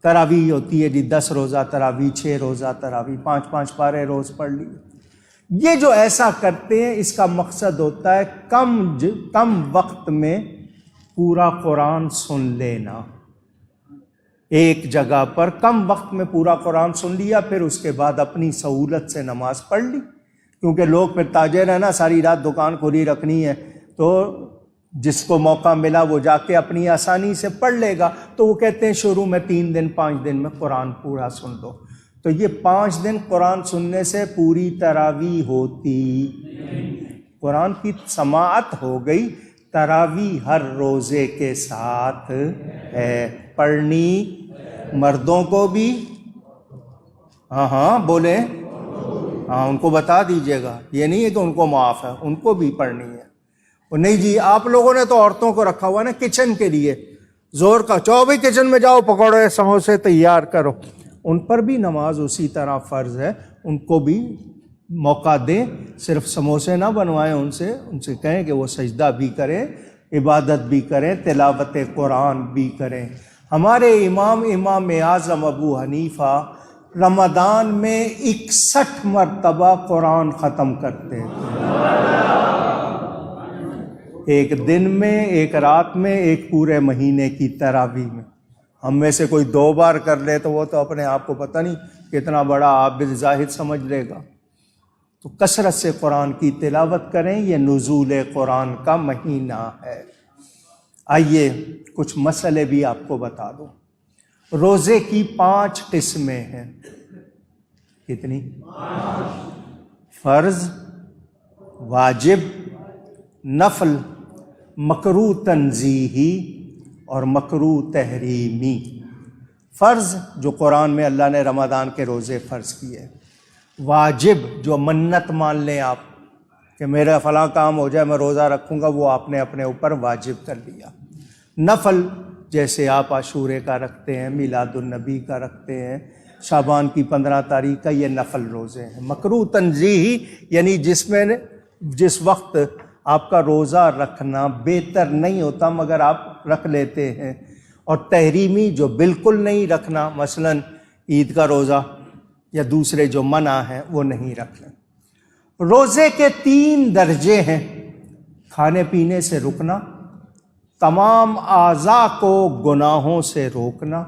تراویح ہوتی ہے جی، 10 روزہ تراویح، 6 روزہ تراویح، 5 پارے روز پڑھ لی۔ یہ جو ایسا کرتے ہیں اس کا مقصد ہوتا ہے کم وقت میں پورا قرآن سن لینا۔ ایک جگہ پر کم وقت میں پورا قرآن سن لیا، پھر اس کے بعد اپنی سہولت سے نماز پڑھ لی، کیونکہ لوگ پھر تاجر ہیں نا، ساری رات دکان کھلی رکھنی ہے، تو جس کو موقع ملا وہ جا کے اپنی آسانی سے پڑھ لے گا۔ تو وہ کہتے ہیں شروع میں 3 دن 5 دن میں قرآن پورا سن لو۔ تو یہ 5 دن قرآن سننے سے پوری تراویح ہوتی، قرآن کی سماعت ہو گئی۔ تراویح ہر روزے کے ساتھ ہے، پڑھنی مردوں کو بھی، ہاں بولیں، ہاں ان کو بتا دیجئے گا، یہ نہیں ہے کہ ان کو معاف ہے، ان کو بھی پڑھنی ہے۔ اور نہیں جی، آپ لوگوں نے تو عورتوں کو رکھا ہوا نا کچن کے لیے، زور کا چاہو بھی کچن میں جاؤ، پکوڑے سموسے تیار کرو، ان پر بھی نماز اسی طرح فرض ہے، ان کو بھی موقع دیں، صرف سموسے نہ بنوائیں، ان سے کہیں کہ وہ سجدہ بھی کریں، عبادت بھی کریں، تلاوت قرآن بھی کریں۔ ہمارے امام اعظم ابو حنیفہ رمضان میں 61 مرتبہ قرآن ختم کرتے تھے، ایک دن میں، ایک رات میں، ایک پورے مہینے کی تراویح میں۔ ہم میں سے کوئی 2 بار کر لے تو وہ تو اپنے آپ کو پتہ نہیں کتنا بڑا عابد زاہد سمجھ لے گا۔ تو کثرت سے قرآن کی تلاوت کریں، یہ نزول قرآن کا مہینہ ہے۔ آئیے کچھ مسئلے بھی آپ کو بتا دوں۔ روزے کی 5 قسمیں ہیں۔ کتنی؟ فرض، واجب، نفل، مکروہ تنزیہی اور مکروہ تحریمی۔ فرض جو قرآن میں اللہ نے رمضان کے روزے فرض کیے، واجب جو منت مان لیں آپ کہ میرا فلاں کام ہو جائے میں روزہ رکھوں گا، وہ آپ نے اپنے اوپر واجب کر لیا۔ نفل جیسے آپ عاشورے کا رکھتے ہیں، میلاد النبی کا رکھتے ہیں، شعبان کی 15 تاریخ کا، یہ نفل روزے ہیں۔ مکروہ تنزیہی یعنی جس وقت آپ کا روزہ رکھنا بہتر نہیں ہوتا مگر آپ رکھ لیتے ہیں، اور تحریمی جو بالکل نہیں رکھنا، مثلا عید کا روزہ یا دوسرے جو منع ہیں وہ نہیں رکھنا۔ روزے کے 3 درجے ہیں: کھانے پینے سے رکنا، تمام اعضاء کو گناہوں سے روکنا،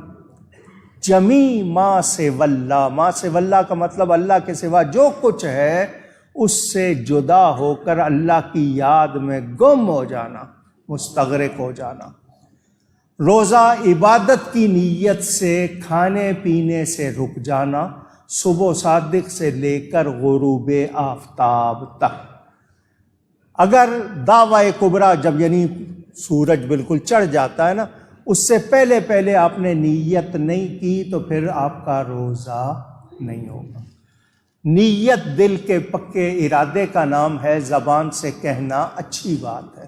جمی ما سے واللہ، ما سے واللہ کا مطلب اللہ کے سوا جو کچھ ہے اس سے جدا ہو کر اللہ کی یاد میں گم ہو جانا، مستغرق ہو جانا۔ روزہ عبادت کی نیت سے کھانے پینے سے رک جانا، صبح صادق سے لے کر غروب آفتاب تک۔ اگر دعوی کبریٰ جب یعنی سورج بالکل چڑھ جاتا ہے نا، اس سے پہلے پہلے آپ نے نیت نہیں کی تو پھر آپ کا روزہ نہیں ہوگا۔ نیت دل کے پکے ارادے کا نام ہے، زبان سے کہنا اچھی بات ہے،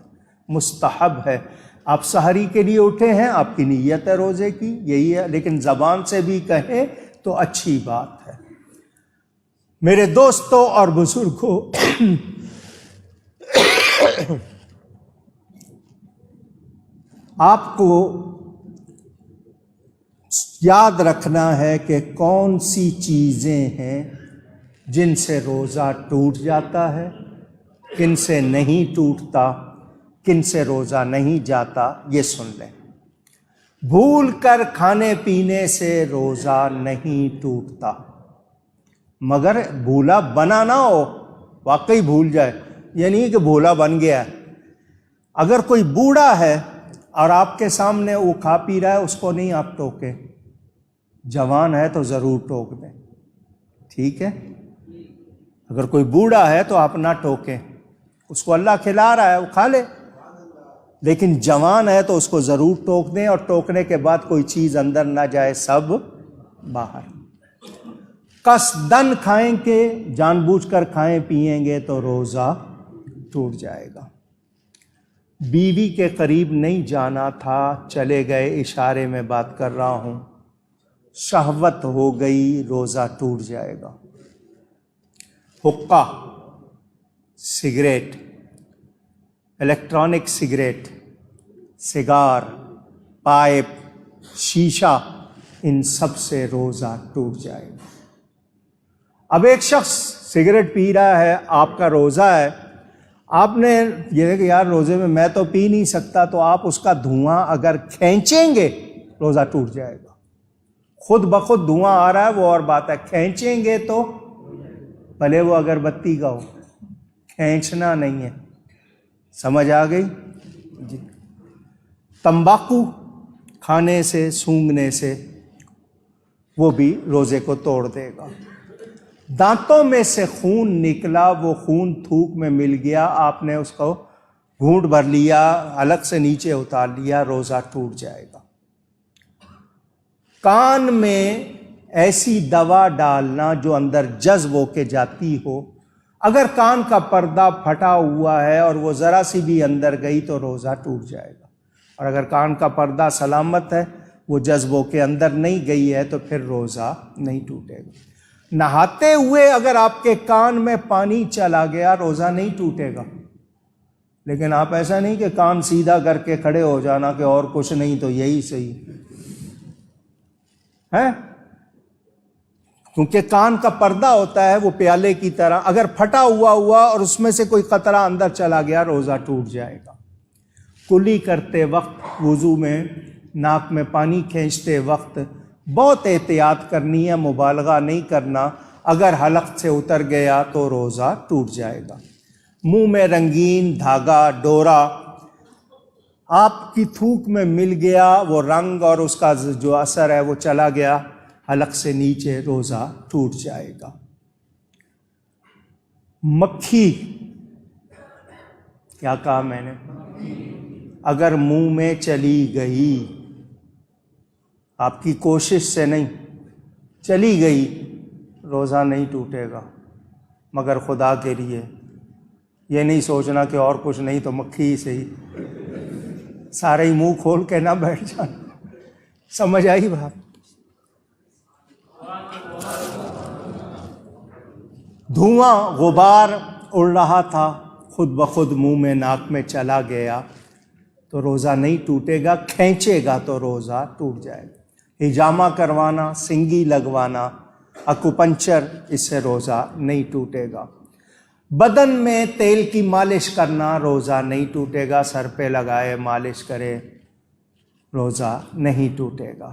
مستحب ہے۔ آپ سحری کے لیے اٹھے ہیں، آپ کی نیت ہے روزے کی، یہی ہے، لیکن زبان سے بھی کہیں تو اچھی بات ہے۔ میرے دوستوں اور بزرگوں، آپ کو یاد رکھنا ہے کہ کون سی چیزیں ہیں جن سے روزہ ٹوٹ جاتا ہے، کن سے نہیں ٹوٹتا، کن سے روزہ نہیں جاتا، یہ سن لیں۔ بھول کر کھانے پینے سے روزہ نہیں ٹوٹتا، مگر بھولا بنا نہ ہو، واقعی بھول جائے، یہ نہیں کہ بھولا بن گیا ہے۔ اگر کوئی بوڑھا ہے اور آپ کے سامنے وہ کھا پی رہا ہے، اس کو نہیں آپ ٹوکے، جوان ہے تو ضرور ٹوک دیں، ٹھیک ہے؟ اگر کوئی بوڑھا ہے تو آپ نہ ٹوکیں، اس کو اللہ کھلا رہا ہے وہ کھا لے، لیکن جوان ہے تو اس کو ضرور ٹوک دیں، اور ٹوکنے کے بعد کوئی چیز اندر نہ جائے، سب باہر۔ قصدن کھائیں گے، جان بوجھ کر کھائیں پئیں گے تو روزہ ٹوٹ جائے گا۔ بیوی کے قریب نہیں جانا تھا، چلے گئے، اشارے میں بات کر رہا ہوں، شہوت ہو گئی، روزہ ٹوٹ جائے گا۔ حقہ، سگریٹ، الیکٹرانک سگریٹ، سگار، پائپ، شیشہ، ان سب سے روزہ ٹوٹ جائے گا۔ اب ایک شخص سگریٹ پی رہا ہے، آپ کا روزہ ہے، آپ نے یہ کہ یار روزے میں میں تو پی نہیں سکتا، تو آپ اس کا دھواں اگر کھینچیں گے روزہ ٹوٹ جائے گا۔ خود بخود دھواں آ رہا ہے وہ اور بات ہے، کھینچیں گے تو بھلے وہ اگربتی کا ہو، کھینچنا نہیں ہے۔ سمجھ آ گئی جی؟ تمباکو کھانے سے، سونگھنے سے، وہ بھی روزے کو توڑ دے گا۔ دانتوں میں سے خون نکلا، وہ خون تھوک میں مل گیا، آپ نے اس کو گھونٹ بھر لیا، حلق سے نیچے اتار لیا، روزہ ٹوٹ جائے گا۔ کان میں ایسی دوا ڈالنا جو اندر جذب ہو کے جاتی ہو، اگر کان کا پردہ پھٹا ہوا ہے اور وہ ذرا سی بھی اندر گئی تو روزہ ٹوٹ جائے گا، اور اگر کان کا پردہ سلامت ہے، وہ جذب ہو کے اندر نہیں گئی ہے، تو پھر روزہ نہیں ٹوٹے گا۔ نہاتے ہوئے اگر آپ کے کان میں پانی چلا گیا، روزہ نہیں ٹوٹے گا، لیکن آپ ایسا نہیں کہ کان سیدھا کر کے کھڑے ہو جانا کہ اور کچھ نہیں تو یہی صحیح ہے، کیونکہ کان کا پردہ ہوتا ہے وہ پیالے کی طرح، اگر پھٹا ہوا اور اس میں سے کوئی قطرہ اندر چلا گیا، روزہ ٹوٹ جائے گا۔ کلی کرتے وقت، وضو میں ناک میں پانی کھینچتے وقت بہت احتیاط کرنی ہے، مبالغہ نہیں کرنا، اگر حلق سے اتر گیا تو روزہ ٹوٹ جائے گا۔ منہ میں رنگین دھاگا، ڈورا آپ کی تھوک میں مل گیا، وہ رنگ اور اس کا جو اثر ہے وہ چلا گیا حلق سے نیچے، روزہ ٹوٹ جائے گا۔ مکھی، کیا کہا میں نے؟ اگر منہ میں چلی گئی، آپ کی کوشش سے نہیں، چلی گئی، روزہ نہیں ٹوٹے گا، مگر خدا کے لیے یہ نہیں سوچنا کہ اور کچھ نہیں تو مکھی ہی صحیح، سارے ہی منہ کھول کے نہ بیٹھ جانا۔ سمجھ آئی بات؟ دھواں، غبار اڑ رہا تھا، خود بخود منہ میں ناک میں چلا گیا تو روزہ نہیں ٹوٹے گا، کھینچے گا تو روزہ ٹوٹ جائے گا۔ ہجامہ کروانا، سنگی لگوانا، اکوپنچر، اس سے روزہ نہیں ٹوٹے گا۔ بدن میں تیل کی مالش کرنا، روزہ نہیں ٹوٹے گا، سر پہ لگائے مالش کرے، روزہ نہیں ٹوٹے گا۔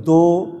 2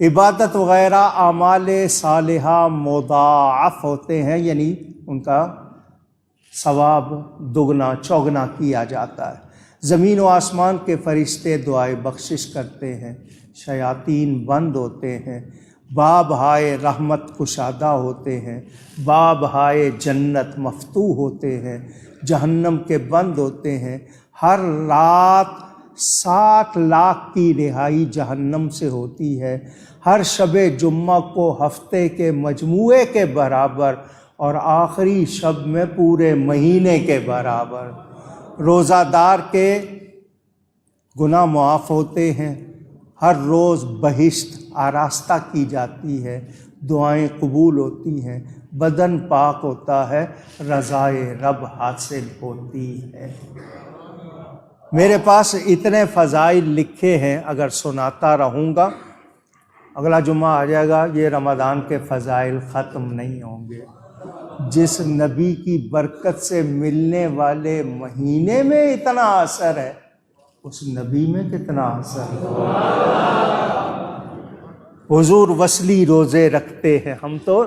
عبادت وغیرہ اعمال صالحہ مضاعف ہوتے ہیں، یعنی ان کا ثواب دگنا چوگنا کیا جاتا ہے۔ زمین و آسمان کے فرشتے دعائے بخشش کرتے ہیں، شیاطین بند ہوتے ہیں، باب ہائے رحمت کشادہ ہوتے ہیں، باب ہائے جنت مفتوح ہوتے ہیں، جہنم کے بند ہوتے ہیں۔ ہر رات 60 لاکھ کی رہائی جہنم سے ہوتی ہے، ہر شب جمعہ کو ہفتے کے مجموعے کے برابر اور آخری شب میں پورے مہینے کے برابر۔ روزہ دار کے گناہ معاف ہوتے ہیں، ہر روز بہشت آراستہ کی جاتی ہے، دعائیں قبول ہوتی ہیں، بدن پاک ہوتا ہے، رضائے رب حاصل ہوتی ہے۔ میرے پاس اتنے فضائل لکھے ہیں، اگر سناتا رہوں گا اگلا جمعہ آ جائے گا، یہ رمضان کے فضائل ختم نہیں ہوں گے۔ جس نبی کی برکت سے ملنے والے مہینے میں اتنا اثر ہے، اس نبی میں کتنا اثر ہے۔ حضور وصلی روزے رکھتے ہیں، ہم تو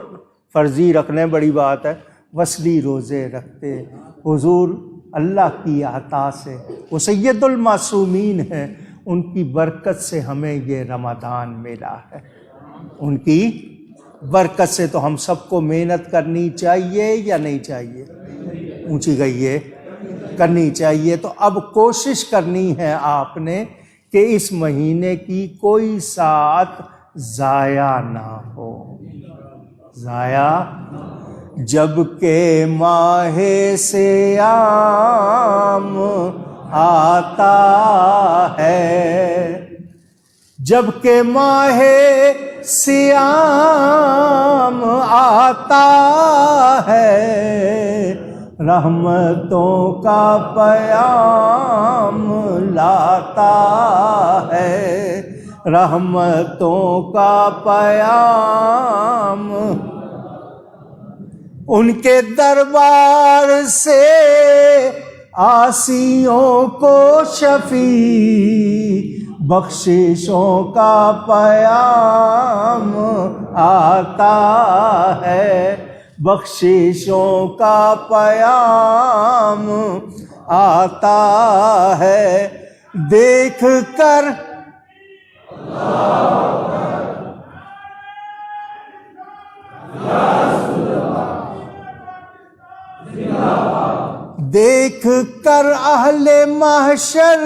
فرضی رکھنے بڑی بات ہے، وصلی روزے رکھتے ہیں۔ حضور اللہ کی عطا سے، وہ سید المعصومین ہیں، ان کی برکت سے ہمیں یہ رمضان ملا ہے۔ ان کی برکت سے تو ہم سب کو محنت کرنی چاہیے یا نہیں چاہیے؟ اونچی گئی کرنی چاہیے۔ تو اب کوشش کرنی ہے آپ نے کہ اس مہینے کی کوئی ساعت ضائع نہ ہو، ضائع جب کہ ماہ صیام آتا ہے، جب کہ ماہ صیام آتا ہے، رحمتوں کا پیام لاتا ہے، رحمتوں کا پیام ان کے دربار سے عاصیوں کو شفیع بخششوں کا پیام آتا ہے، بخششوں کا پیام آتا ہے۔ دیکھ کر دیکھ کر اہل محشر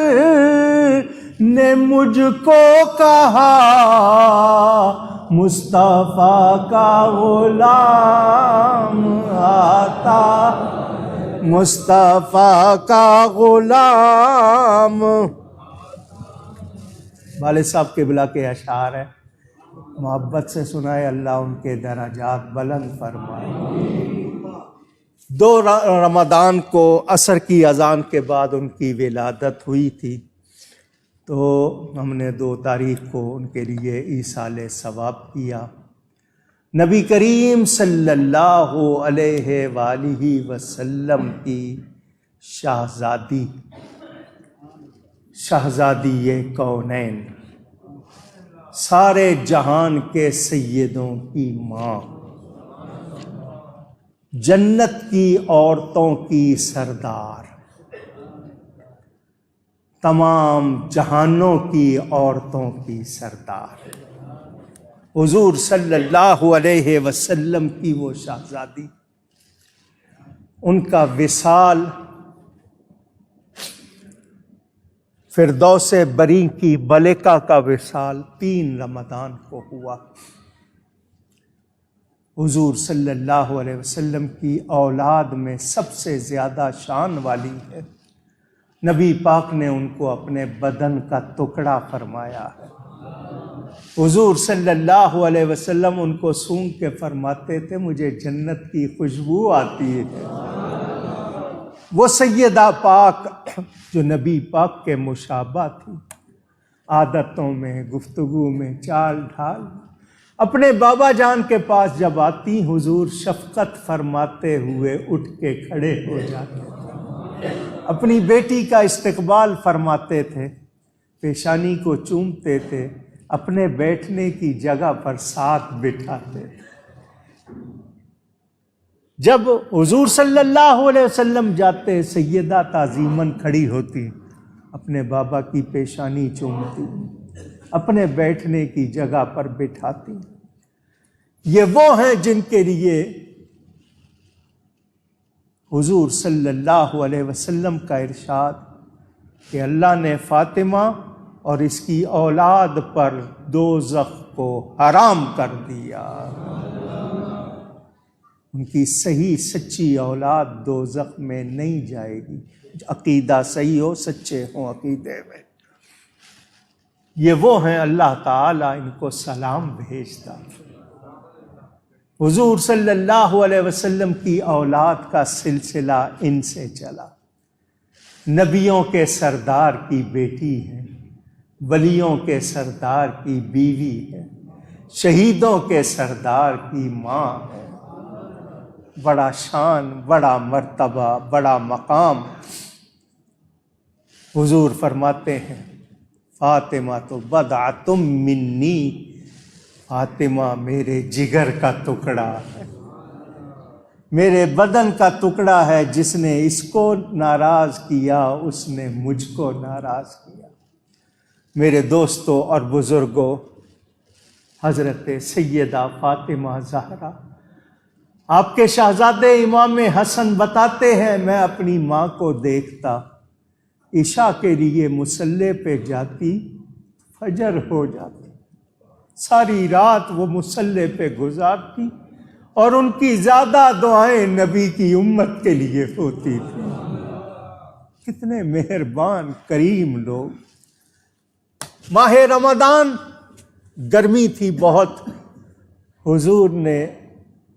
نے مجھ کو کہا، مصطفیٰ کا غلام آتا، مصطفیٰ کا غلام۔ والد صاحب قبلہ کے اشعار ہیں، محبت سے سنائے، اللہ ان کے درجات بلند فرمائے۔ 2 رمضان کو عصر کی اذان کے بعد ان کی ولادت ہوئی تھی، تو ہم نے 2 تاریخ کو ان کے لیے ایصال ثواب کیا۔ نبی کریم صلی اللہ علیہ وآلہ وسلم کی شہزادی کونین، سارے جہان کے سیدوں کی ماں، جنت کی عورتوں کی سردار، تمام جہانوں کی عورتوں کی سردار، حضور صلی اللہ علیہ وسلم کی وہ شہزادی، ان کا وصال فردوس بری کی ملکہ کا وصال 3 رمضان کو ہوا۔ حضور صلی اللہ علیہ وسلم کی اولاد میں سب سے زیادہ شان والی ہے، نبی پاک نے ان کو اپنے بدن کا ٹکڑا فرمایا ہے۔ حضور صلی اللہ علیہ وسلم ان کو سونگھ کے فرماتے تھے، مجھے جنت کی خوشبو آتی ہے۔ وہ سیدہ پاک جو نبی پاک کے مشابہ تھی، عادتوں میں، گفتگو میں، چال ڈھال، اپنے بابا جان کے پاس جب آتی، حضور شفقت فرماتے ہوئے اٹھ کے کھڑے ہو جاتے، اپنی بیٹی کا استقبال فرماتے تھے، پیشانی کو چومتے تھے، اپنے بیٹھنے کی جگہ پر ساتھ بٹھاتے. جب حضور صلی اللہ علیہ وسلم جاتے، سیدہ تعظیماً کھڑی ہوتی، اپنے بابا کی پیشانی چومتی، اپنے بیٹھنے کی جگہ پر بٹھاتی. یہ وہ ہیں جن کے لیے حضور صلی اللہ علیہ وسلم کا ارشاد کہ اللہ نے فاطمہ اور اس کی اولاد پر دوزخ کو حرام کر دیا. ان کی صحیح سچی اولاد دوزخ میں نہیں جائے گی. عقیدہ صحیح ہو، سچے ہوں عقیدے میں. یہ وہ ہیں اللہ تعالیٰ ان کو سلام بھیجتا. حضور صلی اللہ علیہ وسلم کی اولاد کا سلسلہ ان سے چلا. نبیوں کے سردار کی بیٹی ہے، ولیوں کے سردار کی بیوی ہے، شہیدوں کے سردار کی ماں ہے. بڑا شان، بڑا مرتبہ، بڑا مقام. حضور فرماتے ہیں فاطمہ تو بضعۃ منی، فاطمہ میرے جگر کا ٹکڑا ہے، میرے بدن کا ٹکڑا ہے. جس نے اس کو ناراض کیا اس نے مجھ کو ناراض کیا. میرے دوستوں اور بزرگوں، حضرت سیدہ فاطمہ زہرا، آپ کے شہزادے امام حسن بتاتے ہیں میں اپنی ماں کو دیکھتا، عشاء کے لیے مصلی پہ جاتی، فجر ہو جاتی، ساری رات وہ مصلی پہ گزارتی اور ان کی زیادہ دعائیں نبی کی امت کے لیے ہوتی تھیں. کتنے مہربان کریم لوگ. ماہ رمضان، گرمی تھی بہت. حضور نے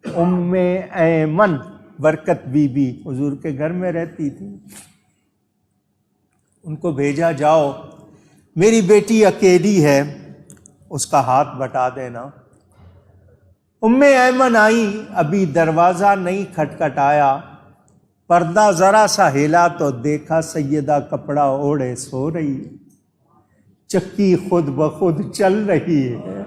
ام ایمن برکت بی بی حضور کے گھر میں رہتی تھی، ان کو بھیجا جاؤ میری بیٹی اکیلی ہے، اس کا ہاتھ بٹا دینا. ام ایمن آئی، ابھی دروازہ نہیں کھٹکھٹایا، پردہ ذرا سا ہلا تو دیکھا سیدہ کپڑا اوڑھے سو رہی ہے، چکی خود بخود چل رہی ہے،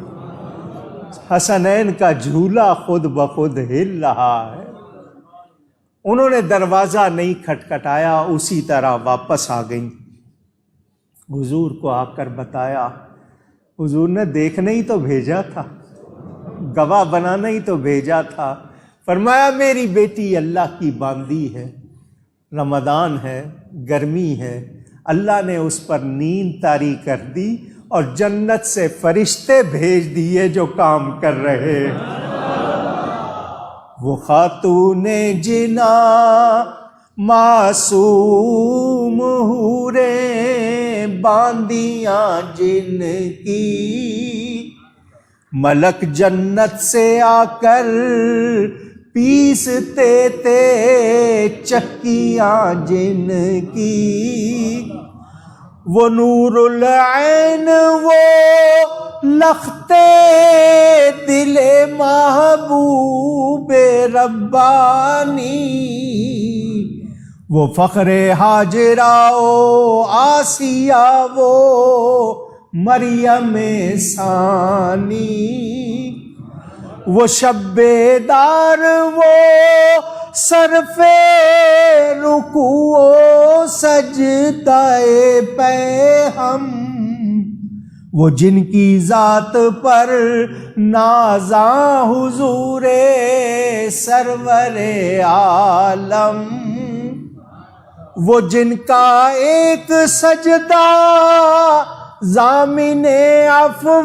حسنین کا جھولا خود بخود ہل رہا ہے. انہوں نے دروازہ نہیں کھٹکھٹایا، اسی طرح واپس آ گئیں. حضور کو آ کر بتایا. حضور نے دیکھنا ہی تو بھیجا تھا، گواہ بنانا ہی تو بھیجا تھا. فرمایا میری بیٹی اللہ کی باندی ہے، رمضان ہے، گرمی ہے، اللہ نے اس پر نیند طاری کر دی اور جنت سے فرشتے بھیج دیے جو کام کر رہے. وہ خاتون جنا معصوم حوریں باندیاں جن کی، ملک جنت سے آ کر پیستے تھے چکیاں جن کی. وہ نور العین، وہ لختے دل محبوب ربانی، وہ فخر ہاجرہ و آسیہ، وہ مریم ثانی، وہ شب دار، وہ صرف رکوع و سجدہ پہ ہم، وہ جن کی ذات پر نازاں حضور سرور عالم، وہ جن کا ایک سجدہ ضامن عفو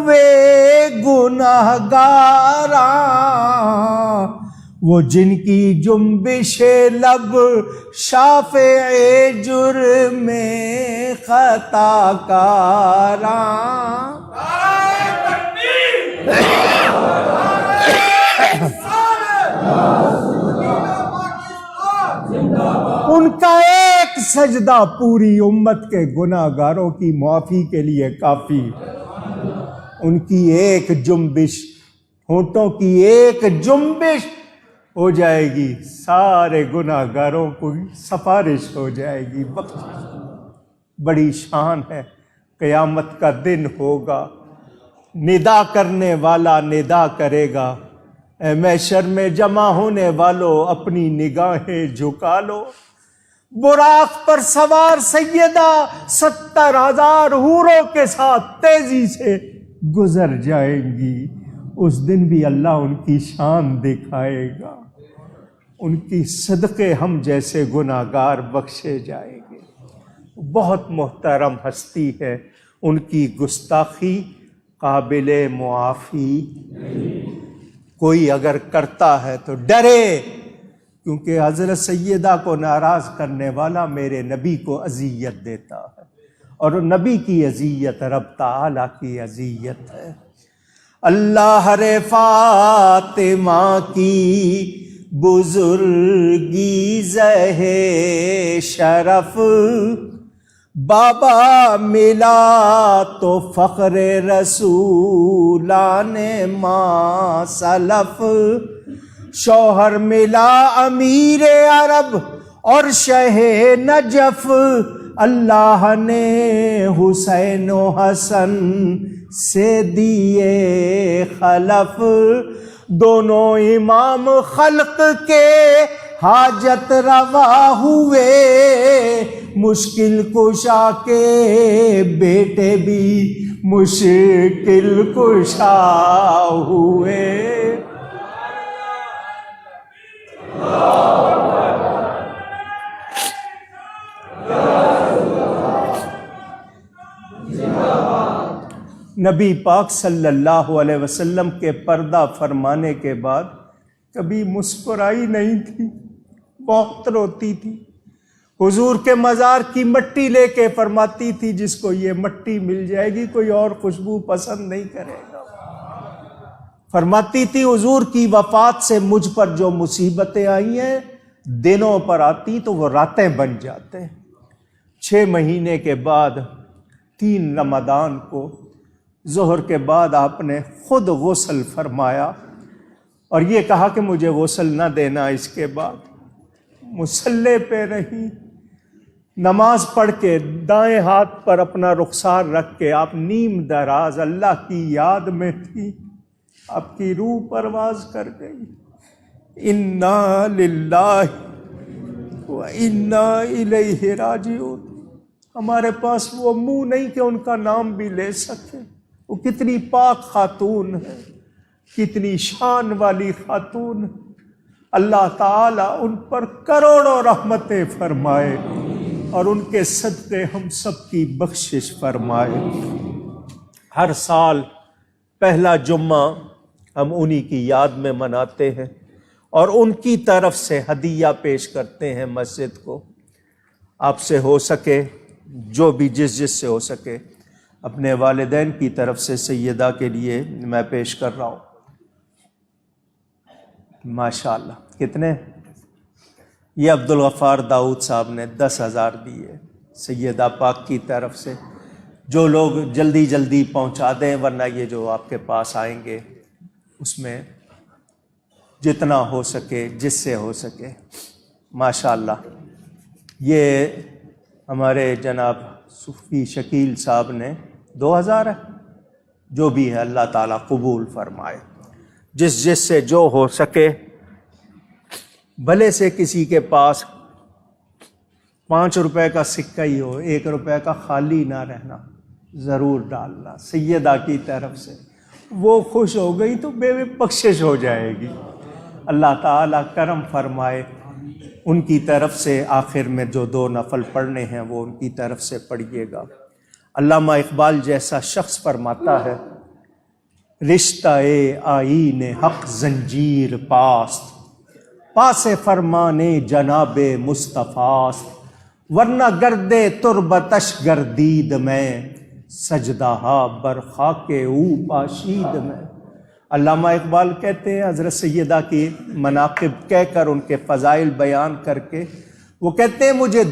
گنہگاراں، وہ جن کی جنبش لب شافع جرم خطا کاراں. ان کا ایک سجدہ پوری امت کے گناہ گاروں کی معافی کے لیے کافی. ان کی ایک جنبش، ہونٹوں کی ایک جنبش ہو جائے گی، سارے گناہ گاروں کو سفارش ہو جائے گی، بخشش. بڑی شان ہے. قیامت کا دن ہوگا، ندا کرنے والا ندا کرے گا، اے محشر میں جمع ہونے والوں اپنی نگاہیں جھکا لو۔ براق پر سوار سیدہ 70,000 حوروں کے ساتھ تیزی سے گزر جائیں گی۔ اس دن بھی اللہ ان کی شان دکھائے گا، ان کی صدقے ہم جیسے گناہگار بخشے جائیں گے۔ بہت محترم ہستی ہے، ان کی گستاخی قابل معافی۔ کوئی اگر کرتا ہے تو ڈرے، کیونکہ حضرت سیدہ کو ناراض کرنے والا میرے نبی کو اذیت دیتا ہے، اور نبی کی اذیت رب تعالیٰ کی اذیت ہے۔ اللہ رے فاطمہ کی بزرگی زہ شرف، بابا ملا تو فخر رسولان ما سلف، شوہر ملا امیر عرب اور شہ نجف، اللہ نے حسین و حسن سے دیے خلف، دونوں امام خلق کے حاجت روا ہوئے، مشکل کشا کے بیٹے بھی مشکل کشا ہوئے۔ نبی پاک صلی اللہ علیہ وسلم کے پردہ فرمانے کے بعد کبھی مسکرائی نہیں تھی، بہت روتی تھی۔ حضور کے مزار کی مٹی لے کے فرماتی تھی جس کو یہ مٹی مل جائے گی کوئی اور خوشبو پسند نہیں کرے گا۔ فرماتی تھی حضور کی وفات سے مجھ پر جو مصیبتیں آئی ہیں دنوں پر آتی تو وہ راتیں بن جاتے۔ 6 مہینے کے بعد 3 رمضان کو ظہر کے بعد آپ نے خود غسل فرمایا اور یہ کہا کہ مجھے غسل نہ دینا۔ اس کے بعد مصلی پہ رہی، نماز پڑھ کے دائیں ہاتھ پر اپنا رخسار رکھ کے آپ نیم دراز اللہ کی یاد میں تھی۔ آپ کی روح پرواز کر گئی۔ انا للہ و انا الیہ راجعون۔ ہمارے پاس وہ منہ نہیں کہ ان کا نام بھی لے سکے۔ وہ کتنی پاک خاتون ہے، کتنی شان والی خاتون۔ اللہ تعالیٰ ان پر کروڑوں رحمتیں فرمائے اور ان کے صدقے ہم سب کی بخشش فرمائے۔ ہر سال پہلا جمعہ ہم انہی کی یاد میں مناتے ہیں اور ان کی طرف سے ہدیہ پیش کرتے ہیں مسجد کو۔ آپ سے ہو سکے جو بھی جس سے ہو سکے، اپنے والدین کی طرف سے سیدہ کے لیے میں پیش کر رہا ہوں۔ ماشاءاللہ کتنے؟ یہ عبدالغفار داؤد صاحب نے 10,000 دیے سیدہ پاک کی طرف سے۔ جو لوگ جلدی جلدی پہنچا دیں، ورنہ یہ جو آپ کے پاس آئیں گے اس میں جتنا ہو سکے جس سے ہو سکے۔ ماشاءاللہ یہ ہمارے جناب صوفی شکیل صاحب نے 2,000 ہے، جو بھی ہے اللہ تعالیٰ قبول فرمائے۔ جس سے جو ہو سکے، بھلے سے کسی کے پاس 5 روپے کا سکہ ہی ہو، 1 روپے کا خالی نہ رہنا، ضرور ڈالنا سیدہ کی طرف سے۔ وہ خوش ہو گئی تو بے بخشش ہو جائے گی۔ اللہ تعالیٰ کرم فرمائے۔ ان کی طرف سے آخر میں جو 2 نفل پڑھنے ہیں وہ ان کی طرف سے پڑھیے گا۔ علامہ اقبال جیسا شخص فرماتا ہے، رشتہ آئین حق زنجیر پاست، پاس فرمانے جناب مصطفیٰ، ورنہ گردے تربتش گردید میں، سجدہ بر خاک او پاشید میں۔ علامہ اقبال کہتے ہیں حضرت سیدہ کی مناقب کہہ کر، ان کے فضائل بیان کر کے، وہ کہتے ہیں مجھے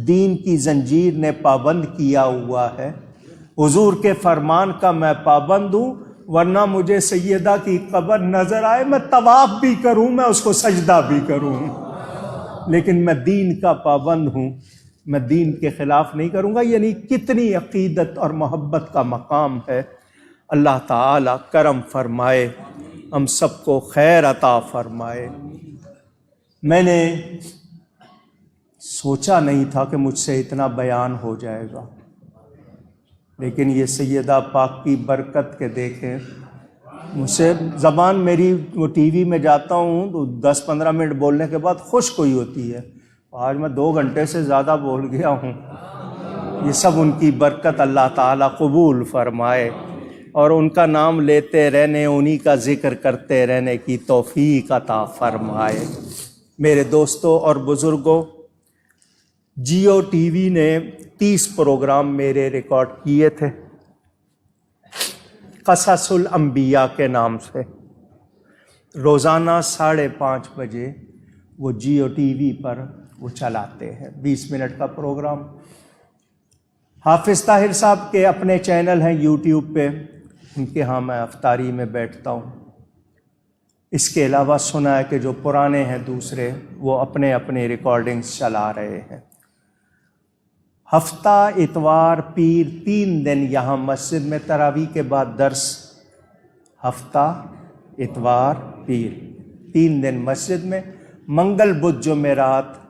دین کی زنجیر نے پابند کیا ہوا ہے، حضور کے فرمان کا میں پابند ہوں، ورنہ مجھے سیدہ کی قبر نظر آئے میں طواف بھی کروں، میں اس کو سجدہ بھی کروں، لیکن میں دین کا پابند ہوں۔ میں دین کے خلاف نہیں کروں گا، یعنی کتنی عقیدت اور محبت کا مقام ہے۔ اللہ تعالی کرم فرمائے، ہم سب کو خیر عطا فرمائے۔ میں نے سوچا نہیں تھا کہ مجھ سے اتنا بیان ہو جائے گا، لیکن یہ سیدہ پاک کی برکت کے دیکھیں، مجھ سے زبان میری وہ ٹی وی میں جاتا ہوں تو 10-15 منٹ بولنے کے بعد خشک ہوئی ہوتی ہے، آج میں 2 گھنٹے سے زیادہ بول گیا ہوں۔ یہ سب ان کی برکت اللہ تعالیٰ قبول فرمائے اور ان کا نام لیتے رہنے، انہی کا ذکر کرتے رہنے کی توفیق عطا فرمائے۔ میرے دوستوں اور بزرگوں، جیو ٹی وی نے 30 پروگرام میرے ریکارڈ کیے تھے قصص الانبیاء کے نام سے۔ روزانہ 5:30 بجے وہ جیو ٹی وی پر وہ چلاتے ہیں، 20 منٹ کا پروگرام۔ حافظ طاہر صاحب کے اپنے چینل ہیں یوٹیوب پہ، ان کے ہاں میں افطاری میں بیٹھتا ہوں۔ اس کے علاوہ سنا ہے کہ جو پرانے ہیں دوسرے، وہ اپنے اپنے ریکارڈنگز چلا رہے ہیں۔ ہفتہ اتوار پیر 3 دن یہاں مسجد میں تراویح کے بعد درس، ہفتہ اتوار پیر 3 دن مسجد میں، منگل بدھ جمعرات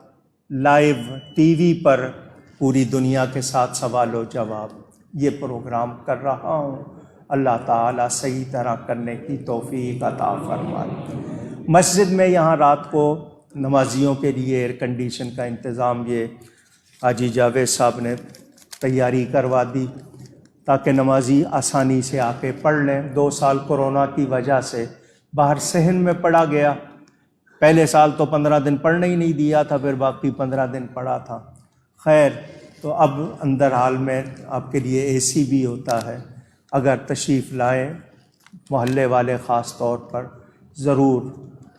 لائیو ٹی وی پر پوری دنیا کے ساتھ سوال و جواب، یہ پروگرام کر رہا ہوں۔ اللہ تعالیٰ صحیح طرح کرنے کی توفیق عطا فرمائے۔ مسجد میں یہاں رات کو نمازیوں کے لیے ایئر کنڈیشن کا انتظام یہ حاجی جاوید صاحب نے تیاری کروا دی تاکہ نمازی آسانی سے آ کے پڑھ لیں۔ 2 سال کورونا کی وجہ سے باہر صحن میں پڑھا گیا، پہلے سال تو 15 دن پڑھنے ہی نہیں دیا تھا، پھر باقی 15 دن پڑھا تھا۔ خیر، تو اب اندر حال میں آپ کے لیے اے سی بھی ہوتا ہے، اگر تشریف لائیں محلے والے خاص طور پر ضرور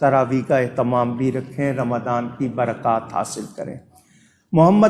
تراویح کا اہتمام بھی رکھیں، رمضان کی برکات حاصل کریں۔ محمد